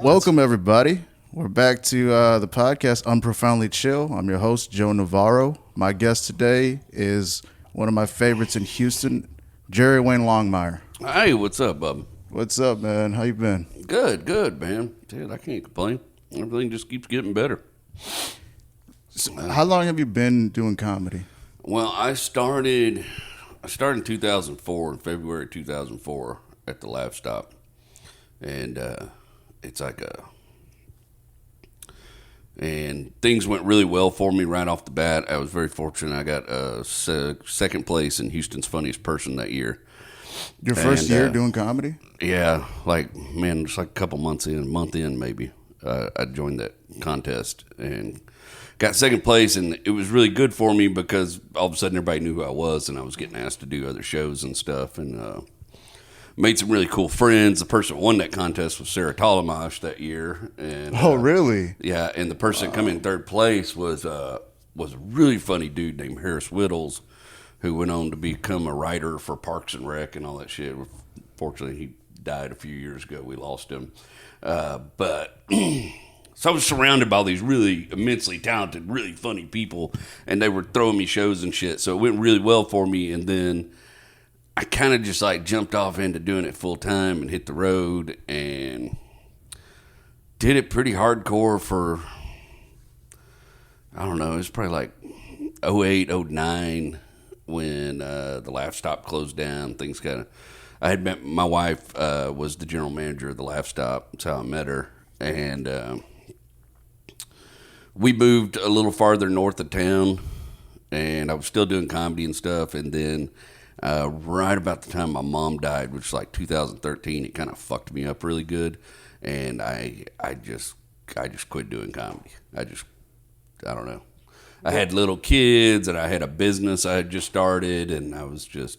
Welcome, everybody. We're back to the podcast, Unprofoundly Chill. I'm your host, Joe Navarro. My guest today is one of my favorites in Houston, Jerry Wayne Longmire. Hey, what's up, bub? What's up, man? How you been? Good, man. Dude, I can't complain. Everything just keeps getting better. So, how long have you been doing comedy? Well, I started in 2004, in February 2004, at the Laugh Stop. And it's like and things went really well for me right off the bat. I was very fortunate. I got second place in Houston's Funniest Person that year. Your first year doing comedy? Yeah, just like a couple months in, a month in maybe, I joined that contest and got second place, and it was really good for me because all of a sudden everybody knew who I was, and I was getting asked to do other shows and stuff, and made some really cool friends. The person who won that contest was Sarah Talamash that year. And, really? Yeah, and the person that came in third place was a really funny dude named Harris Whittles, who went on to become a writer for Parks and Rec and all that shit. Fortunately, he died a few years ago. We lost him. But so I was surrounded by all these really immensely talented, really funny people, and they were throwing me shows and shit. So it went really well for me, and then I kind of just like jumped off into doing it full time and hit the road and did it pretty hardcore for, I don't know, it was probably like 08, 09 when the Laugh Stop closed down. Things kind of, I had met, my wife was the general manager of the Laugh Stop. That's how I met her. And we moved a little farther north of town, and I was still doing comedy and stuff. And then right about the time my mom died, which was like 2013, it kind of fucked me up really good, and I just quit doing comedy. I don't know. I had little kids, and I had a business I had just started, and it was just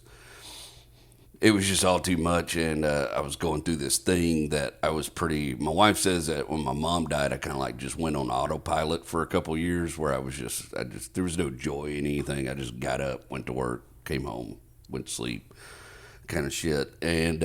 all too much, and I was going through this thing that I was my wife says that when my mom died, I kind of like just went on autopilot for a couple years where there was no joy in anything. I just got up, went to work, came home, went to sleep, kind of shit. And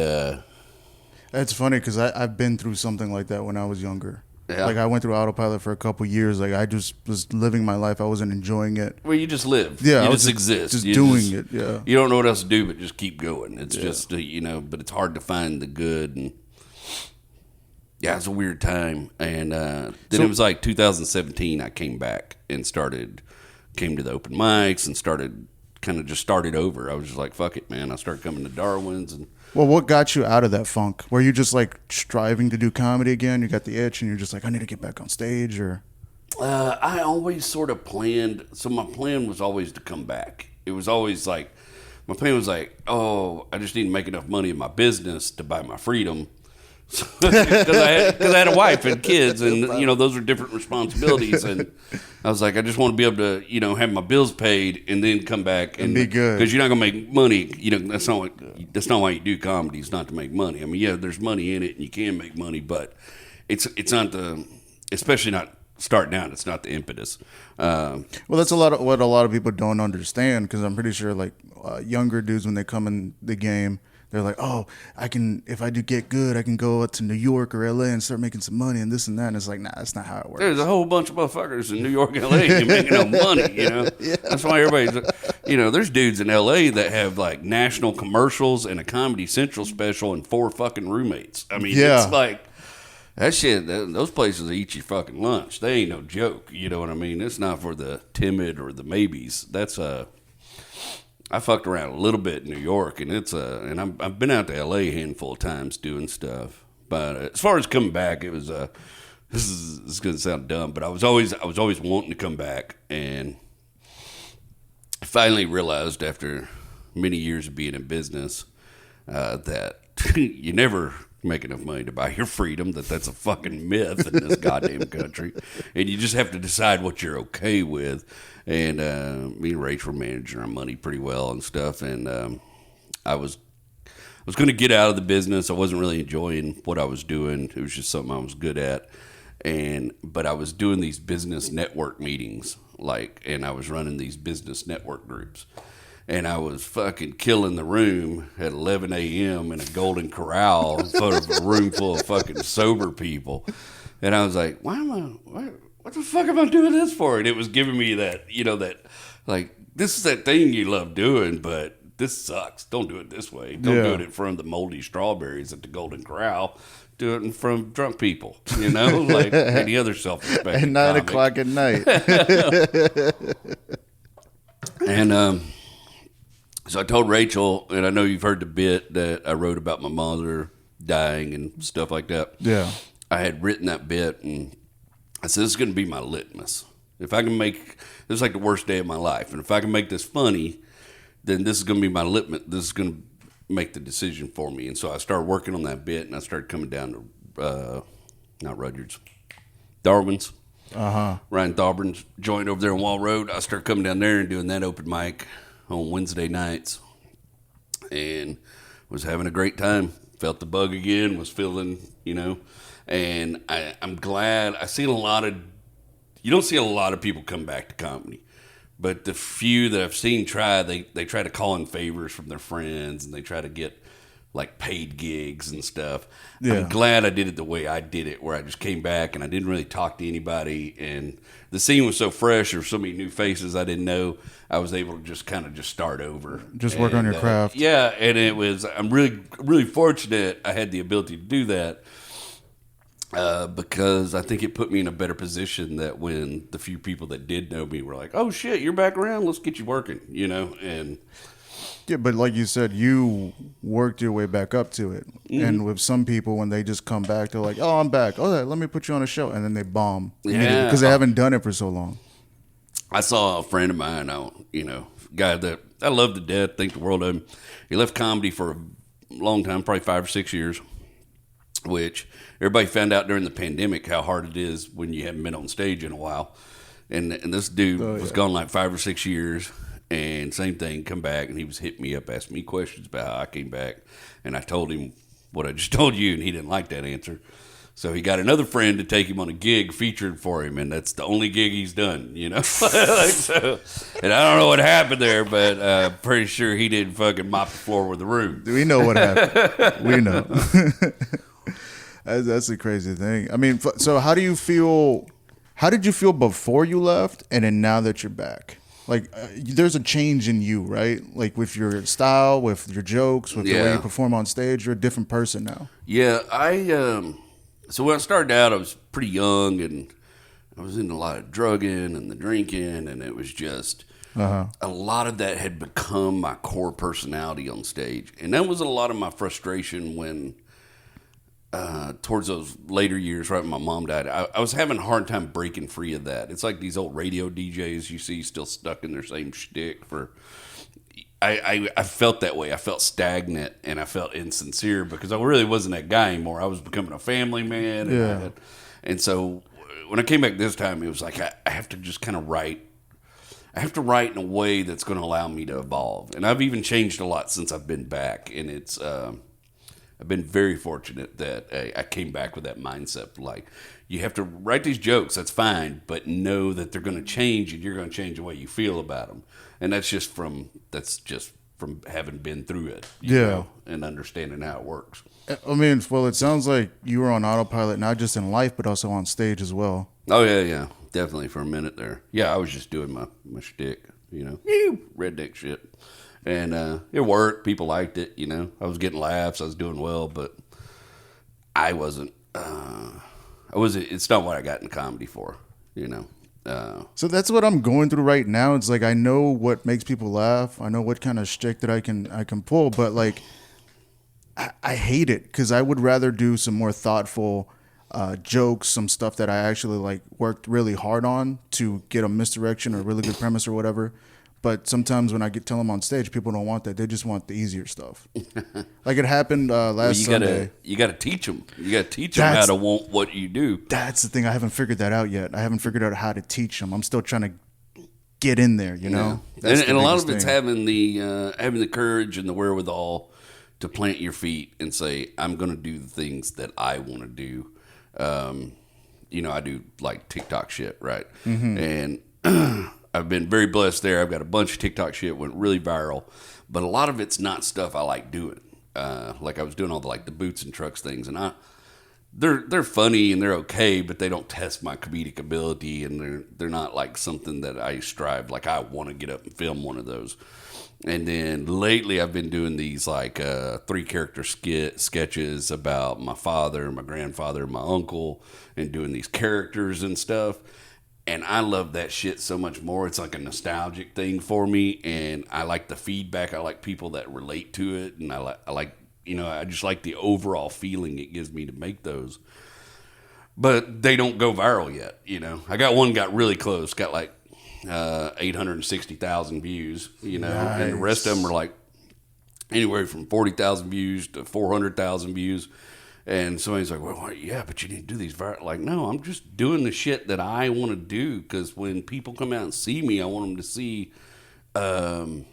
that's funny because I've been through something like that when I was younger. Yeah. Like I went through autopilot for a couple years. Like I just was living my life. I wasn't enjoying it. Well, you just live. Yeah, you just exist. Just doing it. Yeah. You don't know what else to do but just keep going. It's just but it's hard to find the good. And yeah, it's a weird time. And then it was like 2017. I came back and came to the open mics and started over. I was just like, fuck it, man. I started coming to Darwin's. And well, what got you out of that funk? Were you just like striving to do comedy again? You got the itch and you're just like, I need to get back on stage? Or I always sort of planned. So my plan was always to come back. It was always like, my plan was like, oh, I just need to make enough money in my business to buy my freedom. Because I had a wife and kids, and those are different responsibilities, and I was like, I just want to be able to have my bills paid and then come back and be good, because you're not gonna make money. That's not why you do comedy. It's not to make money. I mean, yeah, there's money in it, and you can make money, but it's not especially not starting out. It's not the impetus. Well, that's what a lot of people don't understand, because I'm pretty sure like younger dudes, when they come in the game, they're like, oh, if I do get good, I can go out to New York or LA and start making some money and this and that. And it's like, nah, that's not how it works. There's a whole bunch of motherfuckers in New York and LA who making no money, Yeah. That's why everybody's, there's dudes in LA that have like national commercials and a Comedy Central special and 4 fucking roommates. I mean, It's like, that shit, those places eat your fucking lunch. They ain't no joke. You know what I mean? It's not for the timid or the maybes. That's I fucked around a little bit in New York, and and I've been out to L.A. a handful of times doing stuff. But as far as coming back, it was this is going to sound dumb, but I was always wanting to come back, and I finally realized after many years of being in business that you never make enough money to buy your freedom. That's a fucking myth in this goddamn country, and you just have to decide what you're okay with. And me and Rach were managing our money pretty well and stuff, and I was going to get out of the business. I wasn't really enjoying what I was doing. It was just something I was good at, but I was doing these business network meetings, and I was running these business network groups. and I was fucking killing the room at 11 a.m. in a Golden Corral in front of a room full of fucking sober people. And I was like, what the fuck am I doing this for? And it was giving me that, that, like, this is that thing you love doing, but this sucks. Don't do it this way. Don't do it in front of the moldy strawberries at the Golden Corral. Do it in front of drunk people, like any other self-respecting At 9 comic. o'clock at night. And so I told Rachel, and I know you've heard the bit that I wrote about my mother dying and stuff like that. Yeah. I had written that bit, and I said, this is going to be my litmus. If I can make, this is like the worst day of my life, and if I can make this funny, then this is going to be my litmus. This is going to make the decision for me. And so I started working on that bit, and I started coming down to, not Rudyard's, Darwin's. Ryan Thauber's joint over there on Wall Road. I started coming down there and doing that open mic on Wednesday nights, and was having a great time. Felt the bug again, was feeling, and I'm glad. You don't see a lot of people come back to comedy. But the few that I've seen try, they try to call in favors from their friends, and they try to get like paid gigs and stuff. Yeah. I'm glad I did it the way I did it, where I just came back and I didn't really talk to anybody, and the scene was so fresh. There were so many new faces I didn't know. I was able to just kind of just start over, just work on your craft. Yeah, and I'm really fortunate I had the ability to do that. Because I think it put me in a better position that when the few people that did know me were like, oh shit, you're back around, let's get you working, and yeah, but like you said, you worked your way back up to it. Mm-hmm. And with some people, when they just come back, they're like, oh, I'm back. Oh, let me put you on a show. And then they bomb. Yeah. Because they haven't done it for so long. I saw a friend of mine, guy that I love to death, think the world of him. He left comedy for a long time, probably 5 or 6 years. Which everybody found out during the pandemic how hard it is when you haven't been on stage in a while. And this dude was gone like 5 or 6 years, and same thing, come back, and he was hitting me up, asking me questions about how I came back. And I told him what I just told you, and he didn't like that answer. So he got another friend to take him on a gig featured for him, and that's the only gig he's done, So, and I don't know what happened there, but I'm pretty sure he didn't fucking mop the floor with the room. We know what happened. We know. That's the crazy thing. I mean, so how do you feel? How did you feel before you left, and then now that you're back? Like, there's a change in you, right? Like with your style, with your jokes, with the way you perform on stage. You're a different person now. Yeah, so when I started out, I was pretty young, and I was into a lot of drugging and the drinking, and it was just a lot of that had become my core personality on stage, and that was a lot of my frustration when. Towards those later years, right when my mom died, I was having a hard time breaking free of that. It's like these old radio DJs you see still stuck in their same shtick for. I felt that way. I felt stagnant and I felt insincere because I really wasn't that guy anymore. I was becoming a family man, and so when I came back this time, it was like I have to just kind of write. I have to write in a way that's going to allow me to evolve, and I've even changed a lot since I've been back, and it's. I've been very fortunate that I came back with that mindset. Like, you have to write these jokes, that's fine, but know that they're going to change and you're going to change the way you feel about them. And that's just from having been through it, you know, and understanding how it works. I mean, well, it sounds like you were on autopilot, not just in life, but also on stage as well. Oh, yeah. Definitely for a minute there. Yeah, I was just doing my shtick, redneck shit. And it worked. People liked it, I was getting laughs. I was doing well, but I wasn't. It's not what I got in comedy for, So that's what I'm going through right now. It's like I know what makes people laugh. I know what kind of shtick that I can pull, but like I hate it because I would rather do some more thoughtful jokes, some stuff that I actually like worked really hard on to get a misdirection or a really good premise or whatever. But sometimes when I tell them on stage, people don't want that. They just want the easier stuff. Like it happened last Sunday. You got to teach them. You got to teach them how to want what you do. That's the thing. I haven't figured that out yet. I haven't figured out how to teach them. I'm still trying to get in there, know? Yeah. And a lot of it's having the courage and the wherewithal to plant your feet and say, I'm going to do the things that I want to do. I do like TikTok shit, right? Mm-hmm. And I've been very blessed there. I've got a bunch of TikTok shit went really viral, but a lot of it's not stuff I like doing. Like I was doing all the boots and trucks things, and they're funny and they're okay, but they don't test my comedic ability, and they're not like something that I strive. Like I want to get up and film one of those. And then lately I've been doing these 3-character sketches about my father, my grandfather, my uncle, and doing these characters and stuff. And I love that shit so much more. It's like a nostalgic thing for me, and I like the feedback. I like people that relate to it, and I like I just like the overall feeling it gives me to make those. But they don't go viral yet, I got one got really close, got 860,000 views, Nice. And the rest of them are like anywhere from 40,000 views to 400,000 views. And somebody's like, well, yeah, but you need to do these viral. Like, no, I'm just doing the shit that I want to do, because when people come out and see me, I want them to see, me.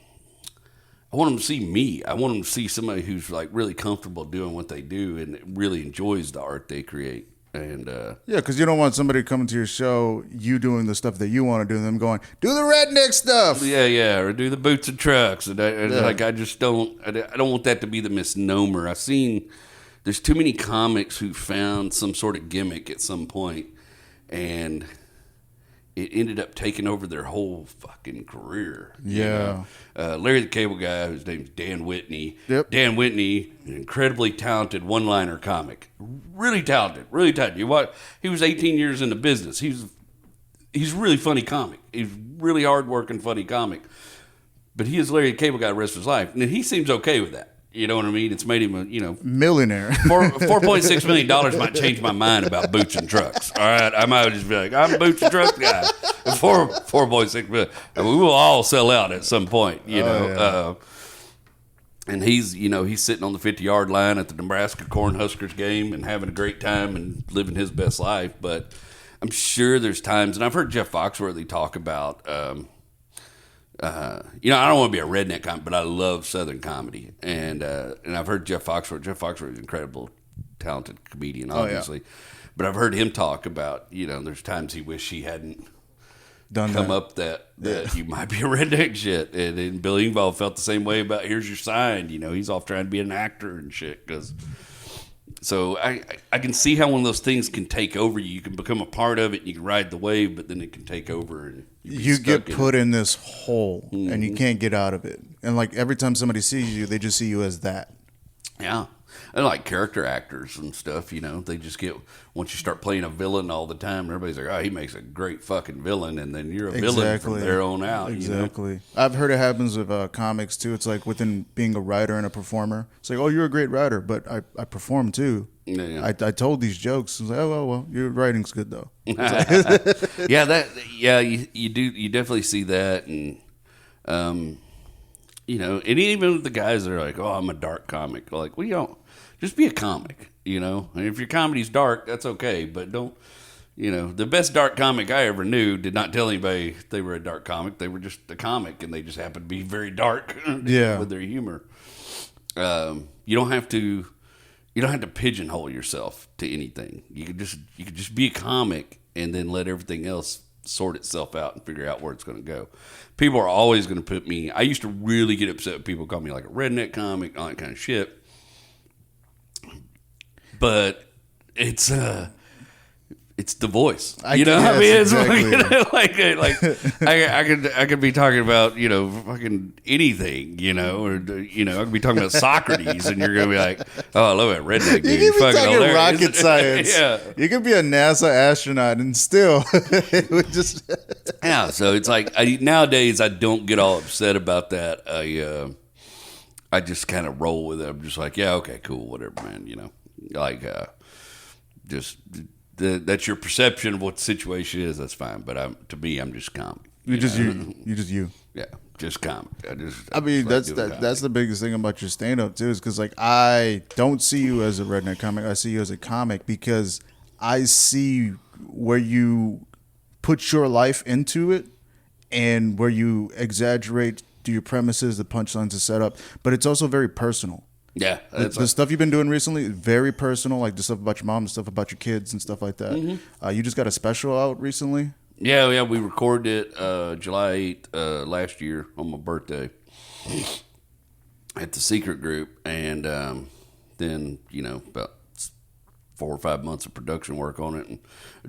I want them to see somebody who's like really comfortable doing what they do and really enjoys the art they create. And yeah, because you don't want somebody coming to your show, you doing the stuff that you want to do, and them going, do the redneck stuff. Yeah, or do the boots and trucks. And I just don't. I don't want that to be the misnomer. I've seen there's too many comics who found some sort of gimmick at some point, and it ended up taking over their whole fucking career. Yeah. Larry the Cable Guy, whose name's Dan Whitney. Yep. Dan Whitney, an incredibly talented one-liner comic. Really talented. He was 18 years in the business. He's a really funny comic. He's really hard-working, funny comic. But he is Larry the Cable Guy the rest of his life. And he seems okay with that. You know what I mean? It's made him a, millionaire. $4.6 million might change my mind about boots and trucks. All right, I might just be like, I'm a boots and trucks guy. 4.6 million. And we will all sell out at some point, Yeah. And he's sitting on the 50-yard line at the Nebraska Cornhuskers game and having a great time and living his best life. But I'm sure there's times, and I've heard Jeff Foxworthy talk about. I don't want to be a redneck comic, but I love Southern comedy, and I've heard Jeff Foxworthy. Jeff Foxworthy is an incredible, talented comedian, obviously, but I've heard him talk about there's times he wish he hadn't come up that you might be a redneck shit, and Bill Engvall felt the same way about Here's Your Sign. He's off trying to be an actor and shit. So I can see how one of those things can take over you. You can become a part of it, and you can ride the wave, but then it can take over and you get put in this hole, and you can't get out of it. And like every time somebody sees you, they just see you as that. Yeah. And like character actors and stuff, they just get, once you start playing a villain all the time, everybody's like, oh, he makes a great fucking villain. And then you're a villain from there on out. Exactly. I've heard it happens with comics too. It's like within being a writer and a performer. It's like, oh, you're a great writer, but I perform too. Yeah. I told these jokes. I was like, oh, well, your writing's good though. You do. You definitely see that. And, and even the guys that are like, oh, I'm a dark comic. Like, well, you don't. Just be a comic, And if your comedy's dark, that's okay. But don't, the best dark comic I ever knew did not tell anybody they were a dark comic. They were just a comic, and they just happened to be very dark with their humor. You don't have to pigeonhole yourself to anything. You could just be a comic, and then let everything else sort itself out and figure out where it's going to go. People are always going to put me. I used to really get upset when people call me like a redneck comic, all that kind of shit. But it's the voice, It's I could be talking about fucking anything, or I could be talking about Socrates, and you're gonna be like, oh, I love that redneck dude. You can be talking hilarious. rocket science. Yeah, you could be a NASA astronaut, and still it would just yeah. So it's like nowadays I don't get all upset about that. I just kind of roll with it. I'm just like, yeah, okay, cool, whatever, man. That's your perception of what the situation is. That's fine. But to me, I'm just comic. You just you. Yeah, just comic. That's the biggest thing about your stand up too, is because like I don't see you as a redneck comic. I see you as a comic because I see where you put your life into it and where you exaggerate your premises, the punchlines, the setup, but it's also very personal. Yeah, the stuff you've been doing recently, very personal, like the stuff about your mom, the stuff about your kids, and stuff like that. Mm-hmm. You just got a special out recently. Yeah, we recorded it July 8th last year on my birthday at the Secret Group, and then about 4 or 5 months of production work on it, and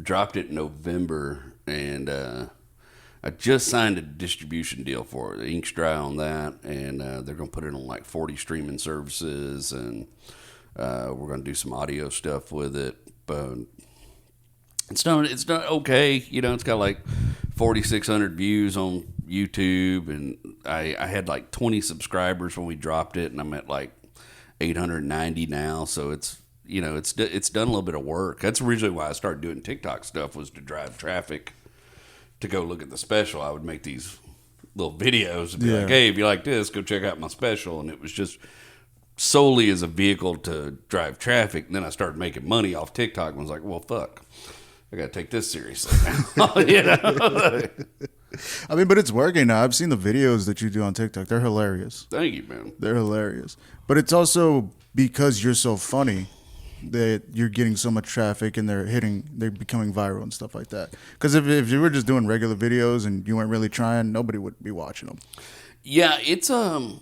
dropped it in November, and I just signed a distribution deal for it. The ink's dry on that, and they're going to put it on like 40 streaming services, and we're going to do some audio stuff with it, but it's done okay. It's got like 4,600 views on YouTube, and I had like 20 subscribers when we dropped it, and I'm at like 890 now. So it's done a little bit of work. That's originally why I started doing TikTok stuff, was to drive traffic to go look at the special. I would make these little videos and be like, hey, if you like this, go check out my special. And it was just solely as a vehicle to drive traffic. And then I started making money off TikTok and was like, well, fuck, I got to take this seriously now. I mean, but it's working now. I've seen the videos that you do on TikTok. They're hilarious. Thank you, man. They're hilarious. But it's also because you're so funny that you're getting so much traffic, and they're becoming viral and stuff like that. Because if you were just doing regular videos and you weren't really trying, nobody would be watching them. Yeah, it's so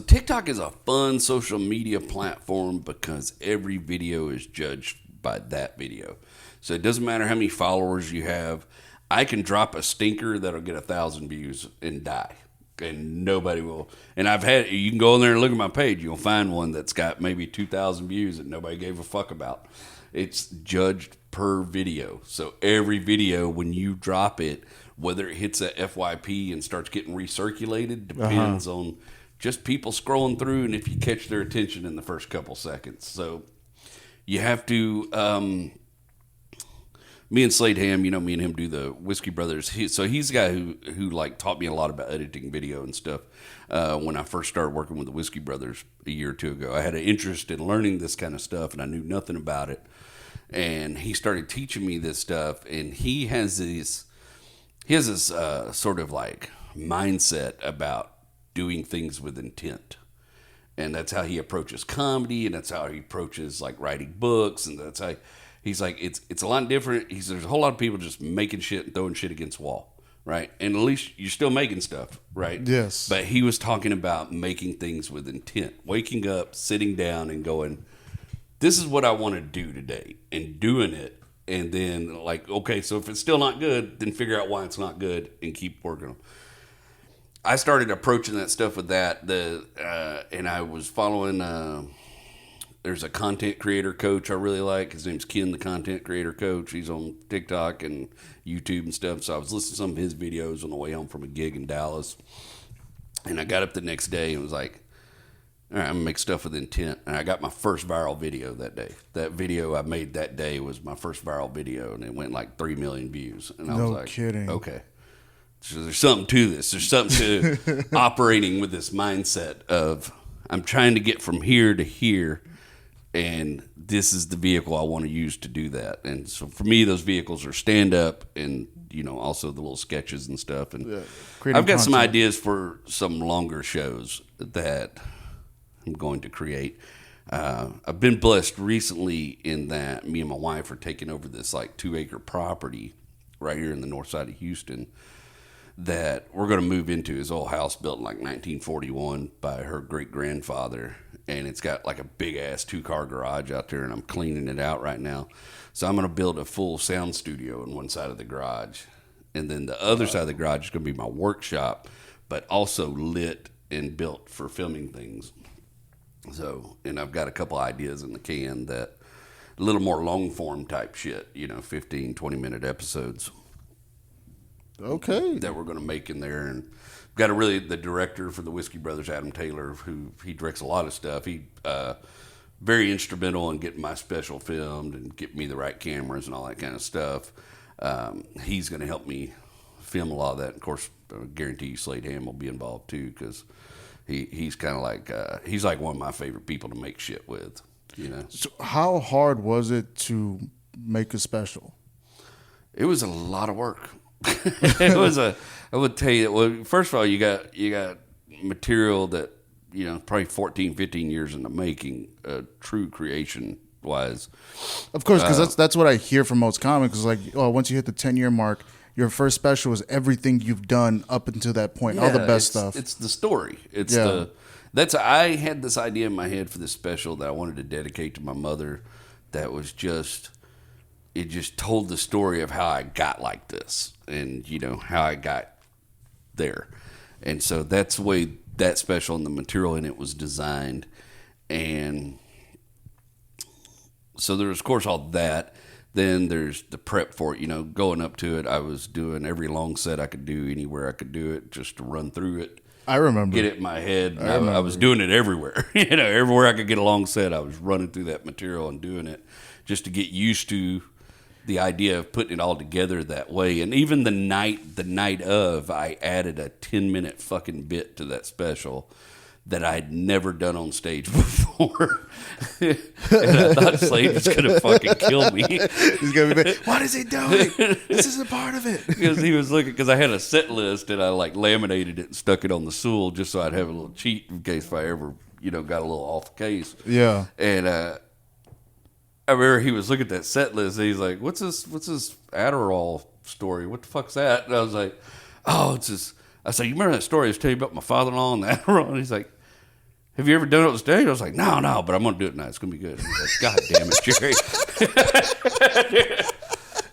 TikTok is a fun social media platform because every video is judged by that video. So it doesn't matter how many followers you have. I can drop a stinker that'll get 1,000 views and die, and nobody will. And you can go in there and look at my page. You'll find one that's got maybe 2,000 views that nobody gave a fuck about. It's judged per video. So every video, when you drop it, whether it hits a FYP and starts getting recirculated, depends on just people scrolling through and if you catch their attention in the first couple seconds. So you have to. Me and Slade Ham, me and him do the Whiskey Brothers. He's the guy who like taught me a lot about editing video and stuff. When I first started working with the Whiskey Brothers a year or two ago, I had an interest in learning this kind of stuff, and I knew nothing about it. And he started teaching me this stuff, and he has this sort of like mindset about doing things with intent. And that's how he approaches comedy, and that's how he approaches like writing books, and that's how he's like, it's a lot different. There's a whole lot of people just making shit and throwing shit against the wall, right? And at least you're still making stuff, right? Yes. But he was talking about making things with intent, waking up, sitting down, and going, this is what I want to do today, and doing it. And then like, okay, so if it's still not good, then figure out why it's not good and keep working on it. I started approaching that stuff with that, and I was following. There's a content creator coach I really like. His name's Ken, the content creator coach. He's on TikTok and YouTube and stuff. So I was listening to some of his videos on the way home from a gig in Dallas, and I got up the next day and was like, all right, I'm gonna make stuff with intent. And I got my first viral video that day. That video I made that day was my first viral video, and it went like 3 million views. And I was like, kidding. Okay. So there's something to this. There's something to operating with this mindset of I'm trying to get from here to here, and this is the vehicle I want to use to do that. And so for me, those vehicles are stand up and also the little sketches and stuff. And I've got some ideas for some longer shows that I'm going to create. I've been blessed recently in that me and my wife are taking over this like 2-acre property right here in the north side of Houston that we're going to move into. His old house built in like 1941 by her great-grandfather, and it's got like a big-ass 2-car garage out there, and I'm cleaning it out right now. So I'm going to build a full sound studio on one side of the garage, and then the other side of the garage is going to be my workshop, but also lit and built for filming things. So, and I've got a couple ideas in the can that a little more long-form type shit, 15, 20-minute episodes. Okay. That we're going to make in there. And got the director for the Whiskey Brothers, Adam Taylor, who he directs a lot of stuff. He very instrumental in getting my special filmed and getting me the right cameras and all that kind of stuff. He's going to help me film a lot of that. Of course, I guarantee you Slade Ham will be involved too, because he's kind of like he's like one of my favorite people to make shit with. So how hard was it to make a special? It was a lot of work. I would tell you, well, first of all, you got material that, probably 14, 15 years in the making, true creation wise. Of course, because that's what I hear from most comics is like, oh, once you hit the 10-year mark, your first special is everything you've done up until that point, all the best stuff. It's the story. I had this idea in my head for this special that I wanted to dedicate to my mother. That was it just told the story of how I got like this, and how I got there, and so that's the way that special and the material in it was designed, and so there's of course all that. Then there's the prep for it. Going up to it, I was doing every long set I could do anywhere I could do it, just to run through it. I remember. Get it in my head. I was doing it everywhere. Everywhere I could get a long set, I was running through that material and doing it just to get used to the idea of putting it all together that way. And even the night of, I added a 10-minute fucking bit to that special that I'd never done on stage before. And I thought Slade was going to fucking kill me. He's going to be like, what is he doing? This isn't part of it. Because he was looking, because I had a set list and I laminated it and stuck it on the stool just so I'd have a little cheat in case if I ever, got a little off the case. Yeah. And I remember he was looking at that set list and he's like, what's this Adderall story? What the fuck's that? And I was like, oh, it's this. I said, you remember that story I was telling you about my father-in-law and the Adderall? And he's like, have you ever done it on stage? I was like, no, but I'm going to do it tonight. It's going to be good. And he's like, God damn it, Jerry.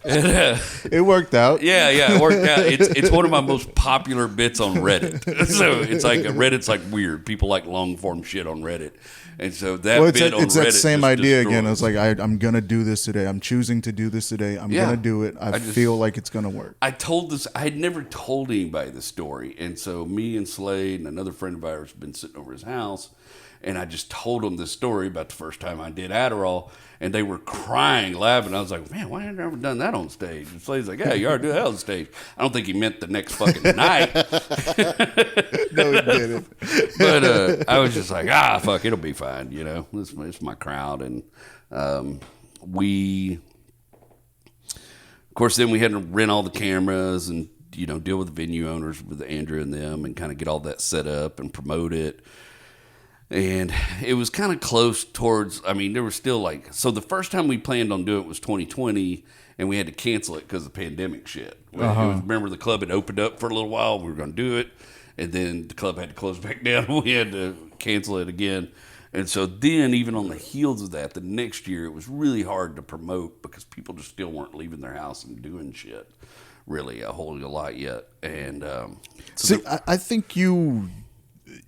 And, it worked out. Yeah, it worked out. It's one of my most popular bits on Reddit. So it's like Reddit's like weird. People like long form shit on Reddit, and so that bit on Reddit. It's that same idea again. It's like I'm gonna do this today. I'm choosing to do this today. I'm gonna do it. I feel like it's gonna work. I had never told anybody the story, and so me and Slade and another friend of ours had been sitting over his house. And I just told them this story about the first time I did Adderall, and they were crying, laughing. I was like, man, why haven't I ever done that on stage? And Slade's like, yeah, you already do that on stage. I don't think he meant the next fucking night. No, he didn't. But I was just like, fuck, it'll be fine. It's my crowd. And of course, then we had to rent all the cameras and, deal with the venue owners, with Andrew and them, and kind of get all that set up and promote it. And it was kind of close towards, there was still so the first time we planned on doing it was 2020, and we had to cancel it because of the pandemic shit. Remember, the club had opened up for a little while, we were going to do it, and then the club had to close back down, and we had to cancel it again. And so then, even on the heels of that, the next year, it was really hard to promote because people just still weren't leaving their house and doing shit, really, a whole lot yet. And I think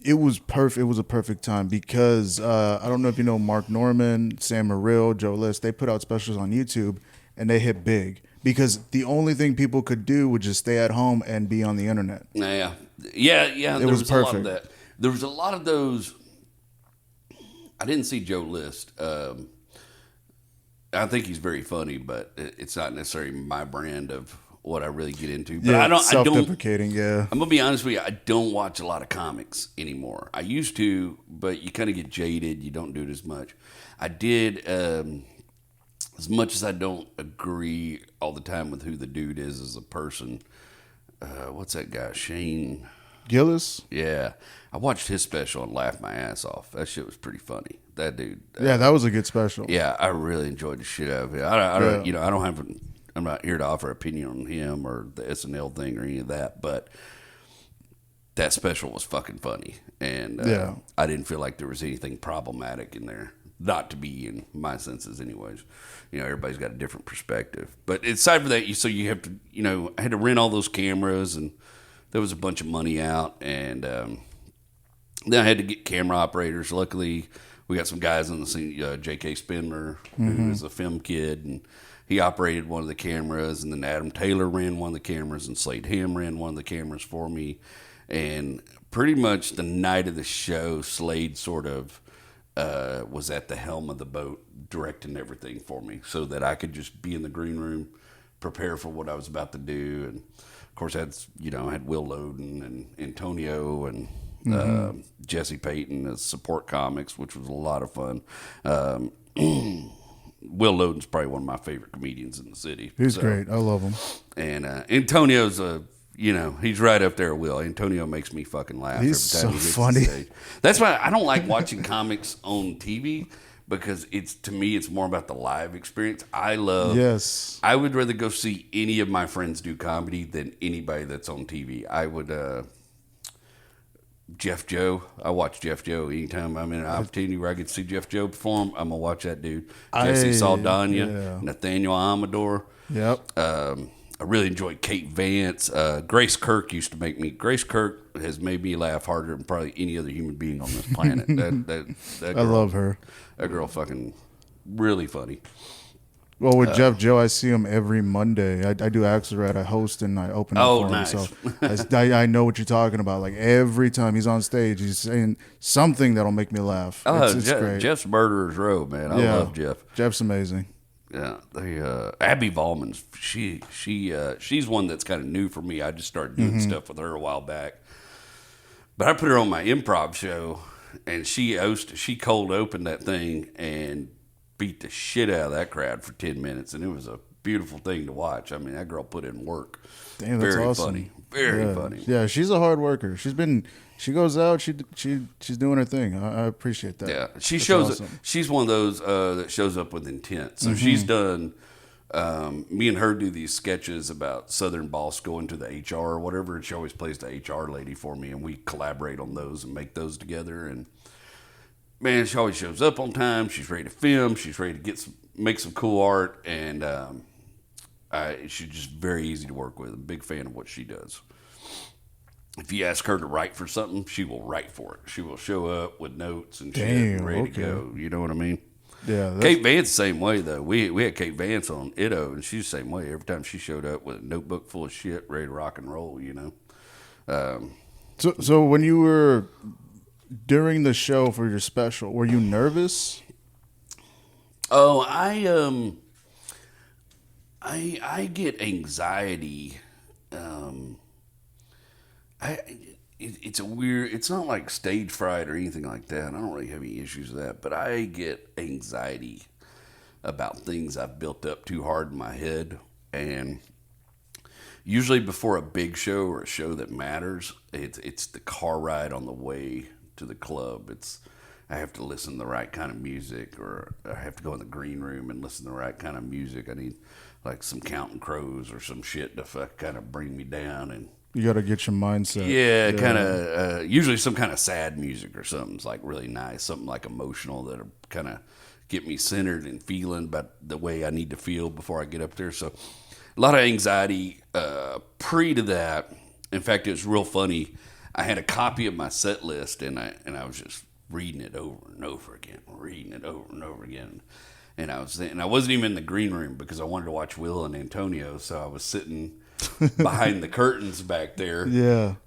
it was perfect. It was a perfect time because I don't know if you know Mark Norman, Sam Morrill, Joe List. They put out specials on YouTube and they hit big because the only thing people could do was just stay at home and be on the internet. Yeah. There was perfect. A lot of that. There was a lot of those. I didn't see Joe List. I think he's very funny, but it's not necessarily my brand of what I really get into. But self-deprecating, yeah. I'm going to be honest with you, I don't watch a lot of comics anymore. I used to, but you kind of get jaded. You don't do it as much. I did, as much as I don't agree all the time with who the dude is as a person. What's that guy? Shane Gillis? Yeah. I watched his special and laughed my ass off. That shit was pretty funny. That dude. Yeah, that was a good special. Yeah, I really enjoyed the shit out of it. I'm not here to offer opinion on him or the SNL thing or any of that, but that special was fucking funny. And I didn't feel like there was anything problematic in there. Not to be in my senses anyways. Everybody's got a different perspective. But aside from that, you have to, I had to rent all those cameras and there was a bunch of money out. And then I had to get camera operators. Luckily, we got some guys on the scene, J.K. Spindler, who is a film kid, and he operated one of the cameras, and then Adam Taylor ran one of the cameras, and Slade Ham ran one of the cameras for me. And pretty much the night of the show, Slade sort of was at the helm of the boat, directing everything for me, so that I could just be in the green room, prepare for what I was about to do. And of course, I had Will Loden and Antonio and Jesse Payton as support comics, which was a lot of fun. Will Loden's probably one of my favorite comedians in the city. He's great. I love him. And Antonio's he's right up there with Will. Antonio makes me fucking laugh. He's every time so funny. That's why I don't like watching comics on TV because to me it's more about the live experience. I would rather go see any of my friends do comedy than anybody that's on TV. I would Jeff Joe. I watch Jeff Joe anytime I'm in an opportunity where I get to see Jeff Joe perform. I'm gonna watch that dude. Jesse Saldana, Nathaniel Amador. Yep. I really enjoyed Kate Vance. Grace Kirk used to make me. Grace Kirk has made me laugh harder than probably any other human being on this planet. That girl, I love her. That girl, fucking really funny. Well, with Jeff Joe, I see him every Monday. I do Axelrad. I host and I open up for nice. him. So I know what you're talking about. Like every time he's on stage, he's saying something that'll make me laugh. It's great. Jeff's Murderer's Row, man. I love Jeff. Jeff's amazing. Yeah, Abby Ballman's she's one that's kind of new for me. I just started doing stuff with her a while back, but I put her on my improv show, and she cold opened that thing and beat the shit out of that crowd for 10 minutes, and it was a beautiful thing to watch. I mean, that girl put in work. Damn, that's very awesome. Funny, very funny. Yeah, she's a hard worker. She goes out. She's doing her thing. I appreciate that. Yeah, That's awesome. She's one of those that shows up with intent. So she's done. Me and her do these sketches about Southern Boss going to the HR or whatever, and she always plays the HR lady for me, and we collaborate on those and make those together. And man, she always shows up on time. She's ready to film. She's ready to make some cool art, and she's just very easy to work with. I'm a big fan of what she does. If you ask her to write for something, she will write for it. She will show up with notes and shit and ready to go. You know what I mean? Yeah. Kate Vance the same way though. We had Kate Vance on Itto, and she's the same way. Every time she showed up with a notebook full of shit, ready to rock and roll. You know. So when you were during the show for your special, were you nervous? Oh, I get anxiety. It's not like stage fright or anything like that. I don't really have any issues with that, but I get anxiety about things I've built up too hard in my head. And usually before a big show or a show that matters, it's the car ride on the way to the club. I have to listen to the right kind of music, or I have to go in the green room and listen to the right kind of music. I need like some Counting Crows or some shit to kind of bring me down. And you got to get your mindset. Yeah, kind of. Usually some kind of sad music or something's like really nice, something like emotional that'll kind of get me centered and feeling about the way I need to feel before I get up there. So a lot of anxiety pre to that. In fact, it was real funny. I had a copy of my set list, and I was just reading it over and over again, and I wasn't even in the green room because I wanted to watch Will and Antonio, so I was sitting behind the curtains back there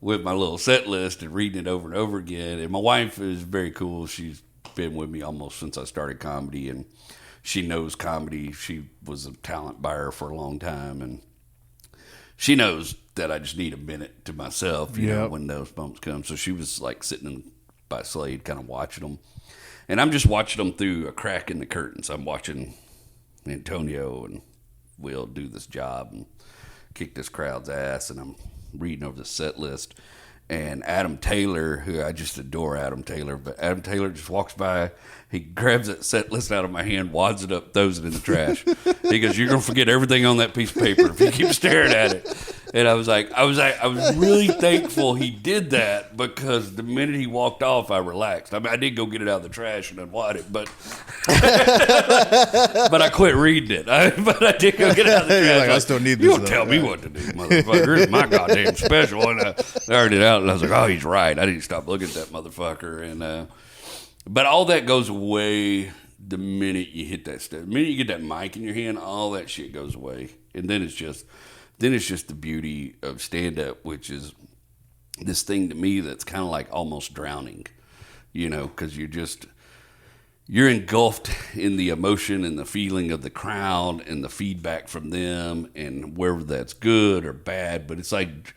with my little set list and reading it over and over again. And my wife is very cool. She's been with me almost since I started comedy, and she knows comedy. She was a talent buyer for a long time, and she knows that I just need a minute to myself, you know, when those bumps come. So she was like sitting by Slade kind of watching them. And I'm just watching them through a crack in the curtains. I'm watching Antonio and Will do this job and kick this crowd's ass, and I'm reading over the set list. And Adam Taylor, who I just adore Adam Taylor, but Adam Taylor just walks by, he grabs that set list out of my hand, wads it up, throws it in the trash. He goes, "You're gonna forget everything on that piece of paper if you keep staring at it." And I was really thankful he did that, because the minute he walked off, I relaxed. I mean, I did go get it out of the trash and unwad it, but but I quit reading it. But I did go get it out of the trash. Like, I still need this. You don't tell me what to do, motherfucker. This is my goddamn special. And I aired it out, and I was like, "Oh, he's right. I didn't stop looking at that motherfucker." And but all that goes away the minute you hit that stuff. The minute you get that mic in your hand, all that shit goes away, and then it's just the beauty of stand-up, which is this thing to me that's kind of like almost drowning, you know, because you're engulfed in the emotion and the feeling of the crowd and the feedback from them, and whether that's good or bad. But it's like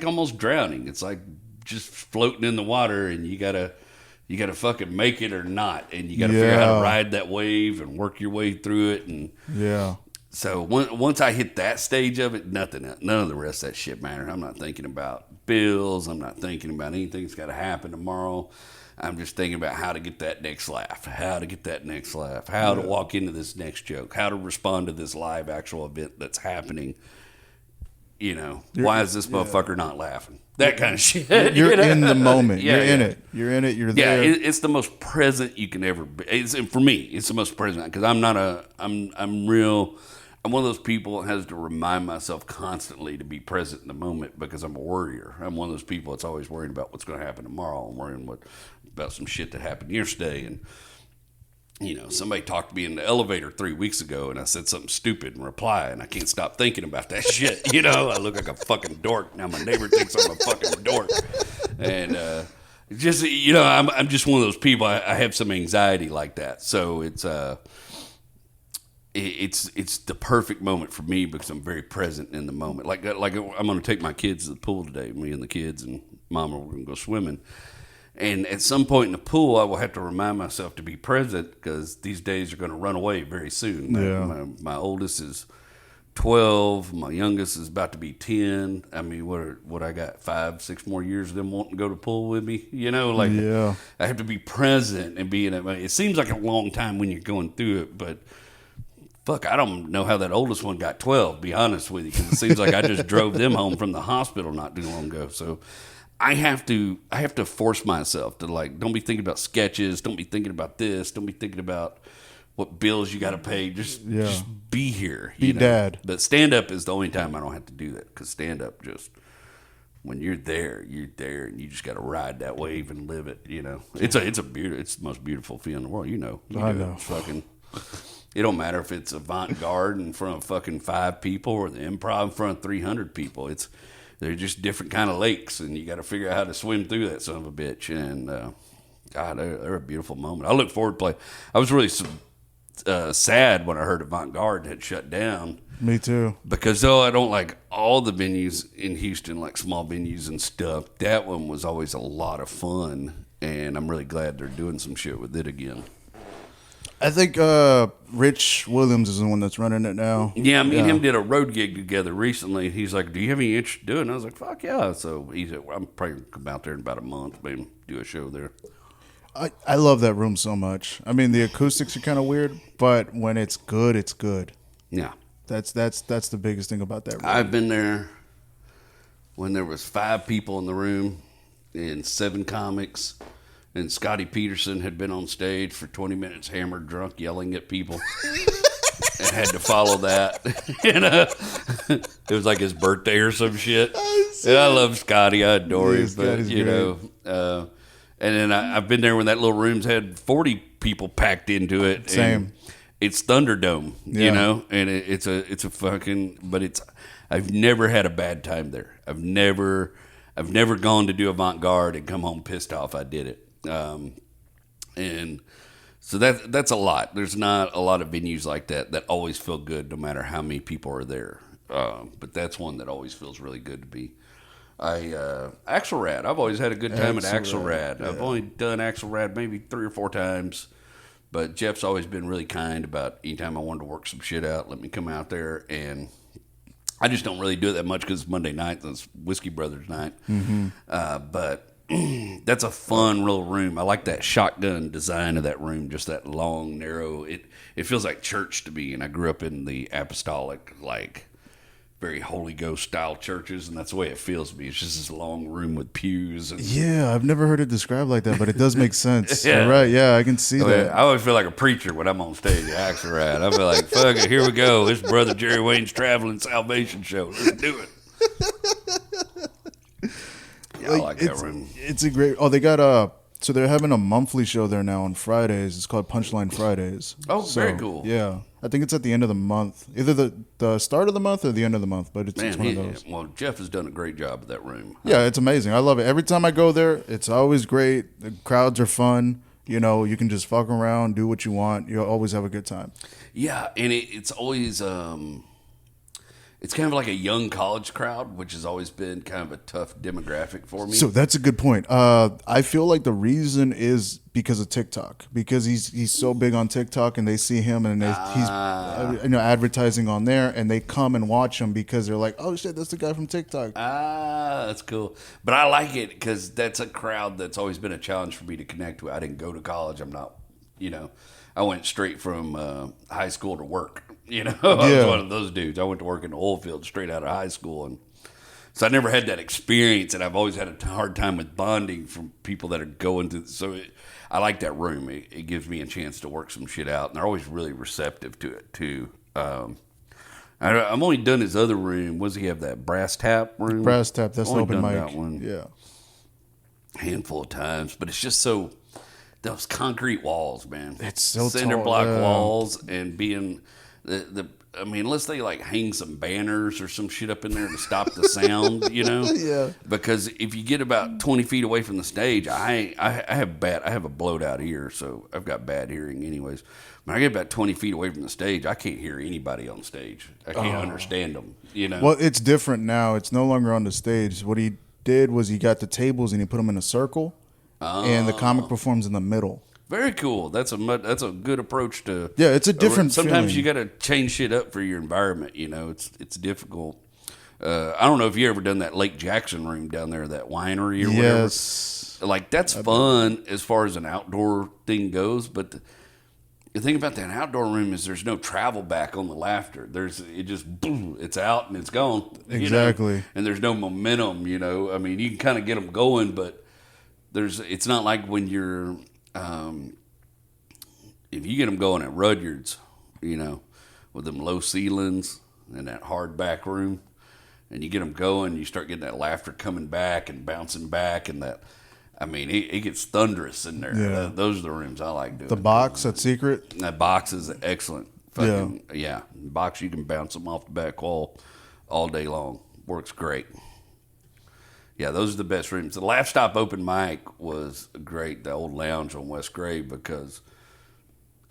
almost drowning. It's like just floating in the water, and you gotta fucking make it or not, and you gotta figure out how to ride that wave and work your way through it. And so once I hit that stage of it, none of the rest of that shit matters. I'm not thinking about bills. I'm not thinking about anything that's got to happen tomorrow. I'm just thinking about how to get that next laugh, how to walk into this next joke, how to respond to this live actual event that's happening. You know, why is this motherfucker not laughing? That kind of shit. You're you know? in the moment. Yeah, you're in it. You're in it. You're Yeah, there. it's the most present you can ever be. For me, it's the most present because I'm one of those people that has to remind myself constantly to be present in the moment because I'm a worrier. I'm one of those people that's always worrying about what's going to happen tomorrow. I'm worrying about some shit that happened yesterday. And, you know, somebody talked to me in the elevator 3 weeks ago and I said something stupid in reply and I can't stop thinking about that shit. You know, I look like a fucking dork. Now my neighbor thinks I'm a fucking dork. And, just, you know, I'm just one of those people. I have some anxiety like that. So it's the perfect moment for me because I'm very present in the moment. Like I'm going to take my kids to the pool today. Me and the kids and Mama, we're going to go swimming. And at some point in the pool, I will have to remind myself to be present because these days are going to run away very soon. Yeah. My oldest is 12. My youngest is about to be 10. I mean, what I got 5-6 more years of them wanting to go to the pool with me. You know, like I have to be present and be in it. It seems like a long time when you're going through it, but fuck, I don't know how that oldest one got 12, to be honest with you, because it seems like I just drove them home from the hospital not too long ago. So I have to force myself to, like, don't be thinking about sketches, don't be thinking about this, don't be thinking about what bills you got to pay. Just be here. Be dad. But stand up is the only time I don't have to do that because stand up just when you're there, and you just got to ride that wave and live it. You know, it's the most beautiful feeling in the world. You know, I know. It's fucking. It don't matter if it's avant-garde in front of fucking 5 people or the improv in front of 300 people. They're just different kind of lakes, and you got to figure out how to swim through that son of a bitch. And God, they're a beautiful moment. I look forward to play. I was really sad when I heard avant-garde had shut down. Me too. Because though I don't like all the venues in Houston, like small venues and stuff, that one was always a lot of fun, and I'm really glad they're doing some shit with it again. I think Rich Williams is the one that's running it now. Yeah, me and him did a road gig together recently. He's like, "Do you have any interest in doing it?" And I was like, "Fuck yeah!" So he said, "I'm probably gonna come out there in about a month, maybe do a show there." I love that room so much. I mean, the acoustics are kind of weird, but when it's good, it's good. Yeah, that's the biggest thing about that room. I've been there when there was 5 people in the room and 7 comics. And Scotty Peterson had been on stage for 20 minutes, hammered, drunk, yelling at people. And had to follow that. It was like his birthday or some shit. And I love Scotty. I adore him. But, you know, and then I've been there when that little room's had 40 people packed into it. Same. It's Thunderdome, you know, and it's a fucking, but I've never had a bad time there. I've never gone to do avant-garde and come home pissed off I did it. And so that's a lot. There's not a lot of venues like that always feel good no matter how many people are there. But that's one that always feels really good to be. Axelrad. I've always had a good time at Axelrad. I've only done Axelrad maybe 3 or 4 times, but Jeff's always been really kind about anytime I wanted to work some shit out, let me come out there. And I just don't really do it that much because it's Monday night. That's Whiskey Brothers night. Mm-hmm. But that's a fun little room. I like that shotgun design of that room, just that long, narrow. It feels like church to me, and I grew up in the apostolic, like, very Holy Ghost style churches, and that's the way it feels to me. It's just this long room with pews. And yeah, I've never heard it described like that, but it does make sense. Yeah. You're right. Yeah, I can see that. I always feel like a preacher when I'm on stage at Axelrad. I feel like, fuck it, here we go. It's Brother Jerry Wayne's Traveling Salvation Show. Let's do it. Yeah, I like that room. It's a great. Oh, they got so they're having a monthly show there now on Fridays. It's called Punchline Fridays. Oh, very cool. Yeah, I think it's at the end of the month, either the start of the month or the end of the month. But it's one of those. Well, Jeff has done a great job of that room. Yeah, it's amazing. I love it. Every time I go there, it's always great. The crowds are fun. You know, you can just fuck around, do what you want. You'll always have a good time. Yeah, and it's always it's kind of like a young college crowd, which has always been kind of a tough demographic for me. So that's a good point. I feel like the reason is because of TikTok, because he's so big on TikTok, and they see him, and he's advertising on there, and they come and watch him because they're like, oh shit, that's the guy from TikTok. That's cool. But I like it because that's a crowd that's always been a challenge for me to connect with. I didn't go to college. I'm not, I went straight from high school to work. I was one of those dudes. I went to work in the oil field straight out of high school, and so I never had that experience, and I've always had a hard time with bonding from people that are going through. So I like that room. It gives me a chance to work some shit out, and they're always really receptive to it too. I've only done his other room. Was he have that brass tap room? Brass tap. That's the open mic. That one, handful of times, but it's just so those concrete walls, man. It's so cinder tall, block walls, and being I mean, unless they like hang some banners or some shit up in there to stop the sound, Yeah. Because if you get about 20 feet away from the stage, I have a blowed out ear, so I've got bad hearing anyways. When I get about 20 feet away from the stage, I can't hear anybody on stage. I can't understand them, Well, it's different now. It's no longer on the stage. What he did was he got the tables and he put them in a circle, and the comic performs in the middle. Very cool. That's a good approach to. Yeah, it's a different. Sometimes feeling. you got to change shit up for your environment. It's difficult. I don't know if you ever done that Lake Jackson room down there, that winery or whatever. Yes. Like that's fun as far as an outdoor thing goes, but the thing about that outdoor room is there's no travel back on the laughter. It just boom, it's out and it's gone. Exactly. And there's no momentum. I mean, you can kind of get them going, but it's not like when you're. If you get them going at Rudyard's, with them low ceilings and that hard back room, and you get them going, you start getting that laughter coming back and bouncing back, and that, I mean, it gets thunderous in there. Yeah. Those are the rooms I like doing. The box at Secret? That box is excellent. Yeah. Box, you can bounce them off the back wall all day long. Works great. Yeah, those are the best rooms. The Laugh Stop open mic was great, the old lounge on West Grave, because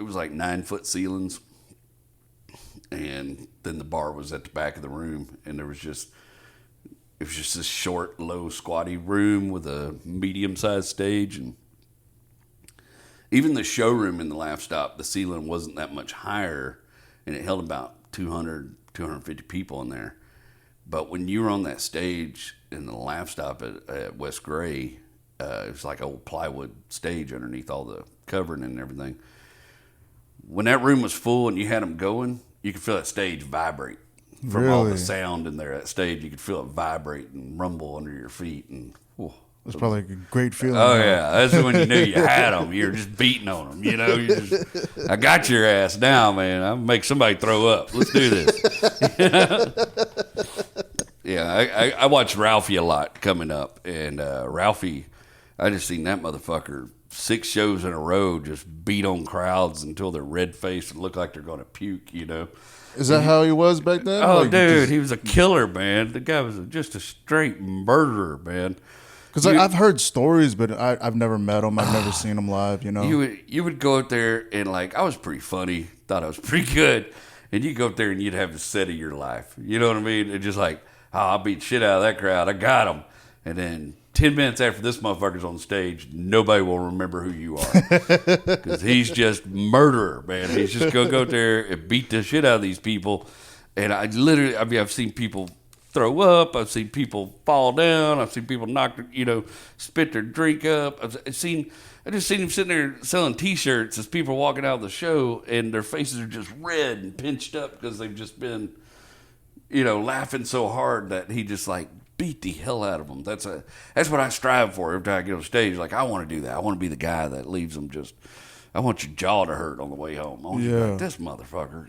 it was like 9-foot ceilings, and then the bar was at the back of the room, and it was just this short, low, squatty room with a medium-sized stage, and even the showroom in the Laugh Stop, the ceiling wasn't that much higher, and it held about 200, 250 people in there. But when you were on that stage in the Laugh Stop at West Gray, it was like an old plywood stage underneath all the covering and everything. When that room was full and you had them going, you could feel that stage vibrate from all the sound in there. That stage, you could feel it vibrate and rumble under your feet. And it's probably a great feeling. Oh, yeah. That's when you knew you had them. You were just beating on them. I got your ass now, man. I'll make somebody throw up. Let's do this. Yeah, I watch Ralphie a lot coming up. And Ralphie, I just seen that motherfucker 6 shows in a row just beat on crowds until they're red-faced and look like they're going to puke, Is that how he was back then? Oh, dude, he was a killer, man. The guy was just a straight murderer, man. Because I've heard stories, but I've never met him. I've never seen him live, You would go out there and, I was pretty funny. Thought I was pretty good. And you go up there and you'd have the set of your life. You know what I mean? And just I'll beat shit out of that crowd. I got him. And then 10 minutes after this motherfucker's on stage, nobody will remember who you are. Because he's just murderer, man. He's just going to go there and beat the shit out of these people. And I've seen people throw up. I've seen people fall down. I've seen people spit their drink up. I just seen him sitting there selling T-shirts as people are walking out of the show, and their faces are just red and pinched up because they've just been, laughing so hard that he just beat the hell out of them. That's what I strive for every time I get on stage. I want to do that. I want to be the guy that leaves them just. I want your jaw to hurt on the way home. I want you to be like, this motherfucker,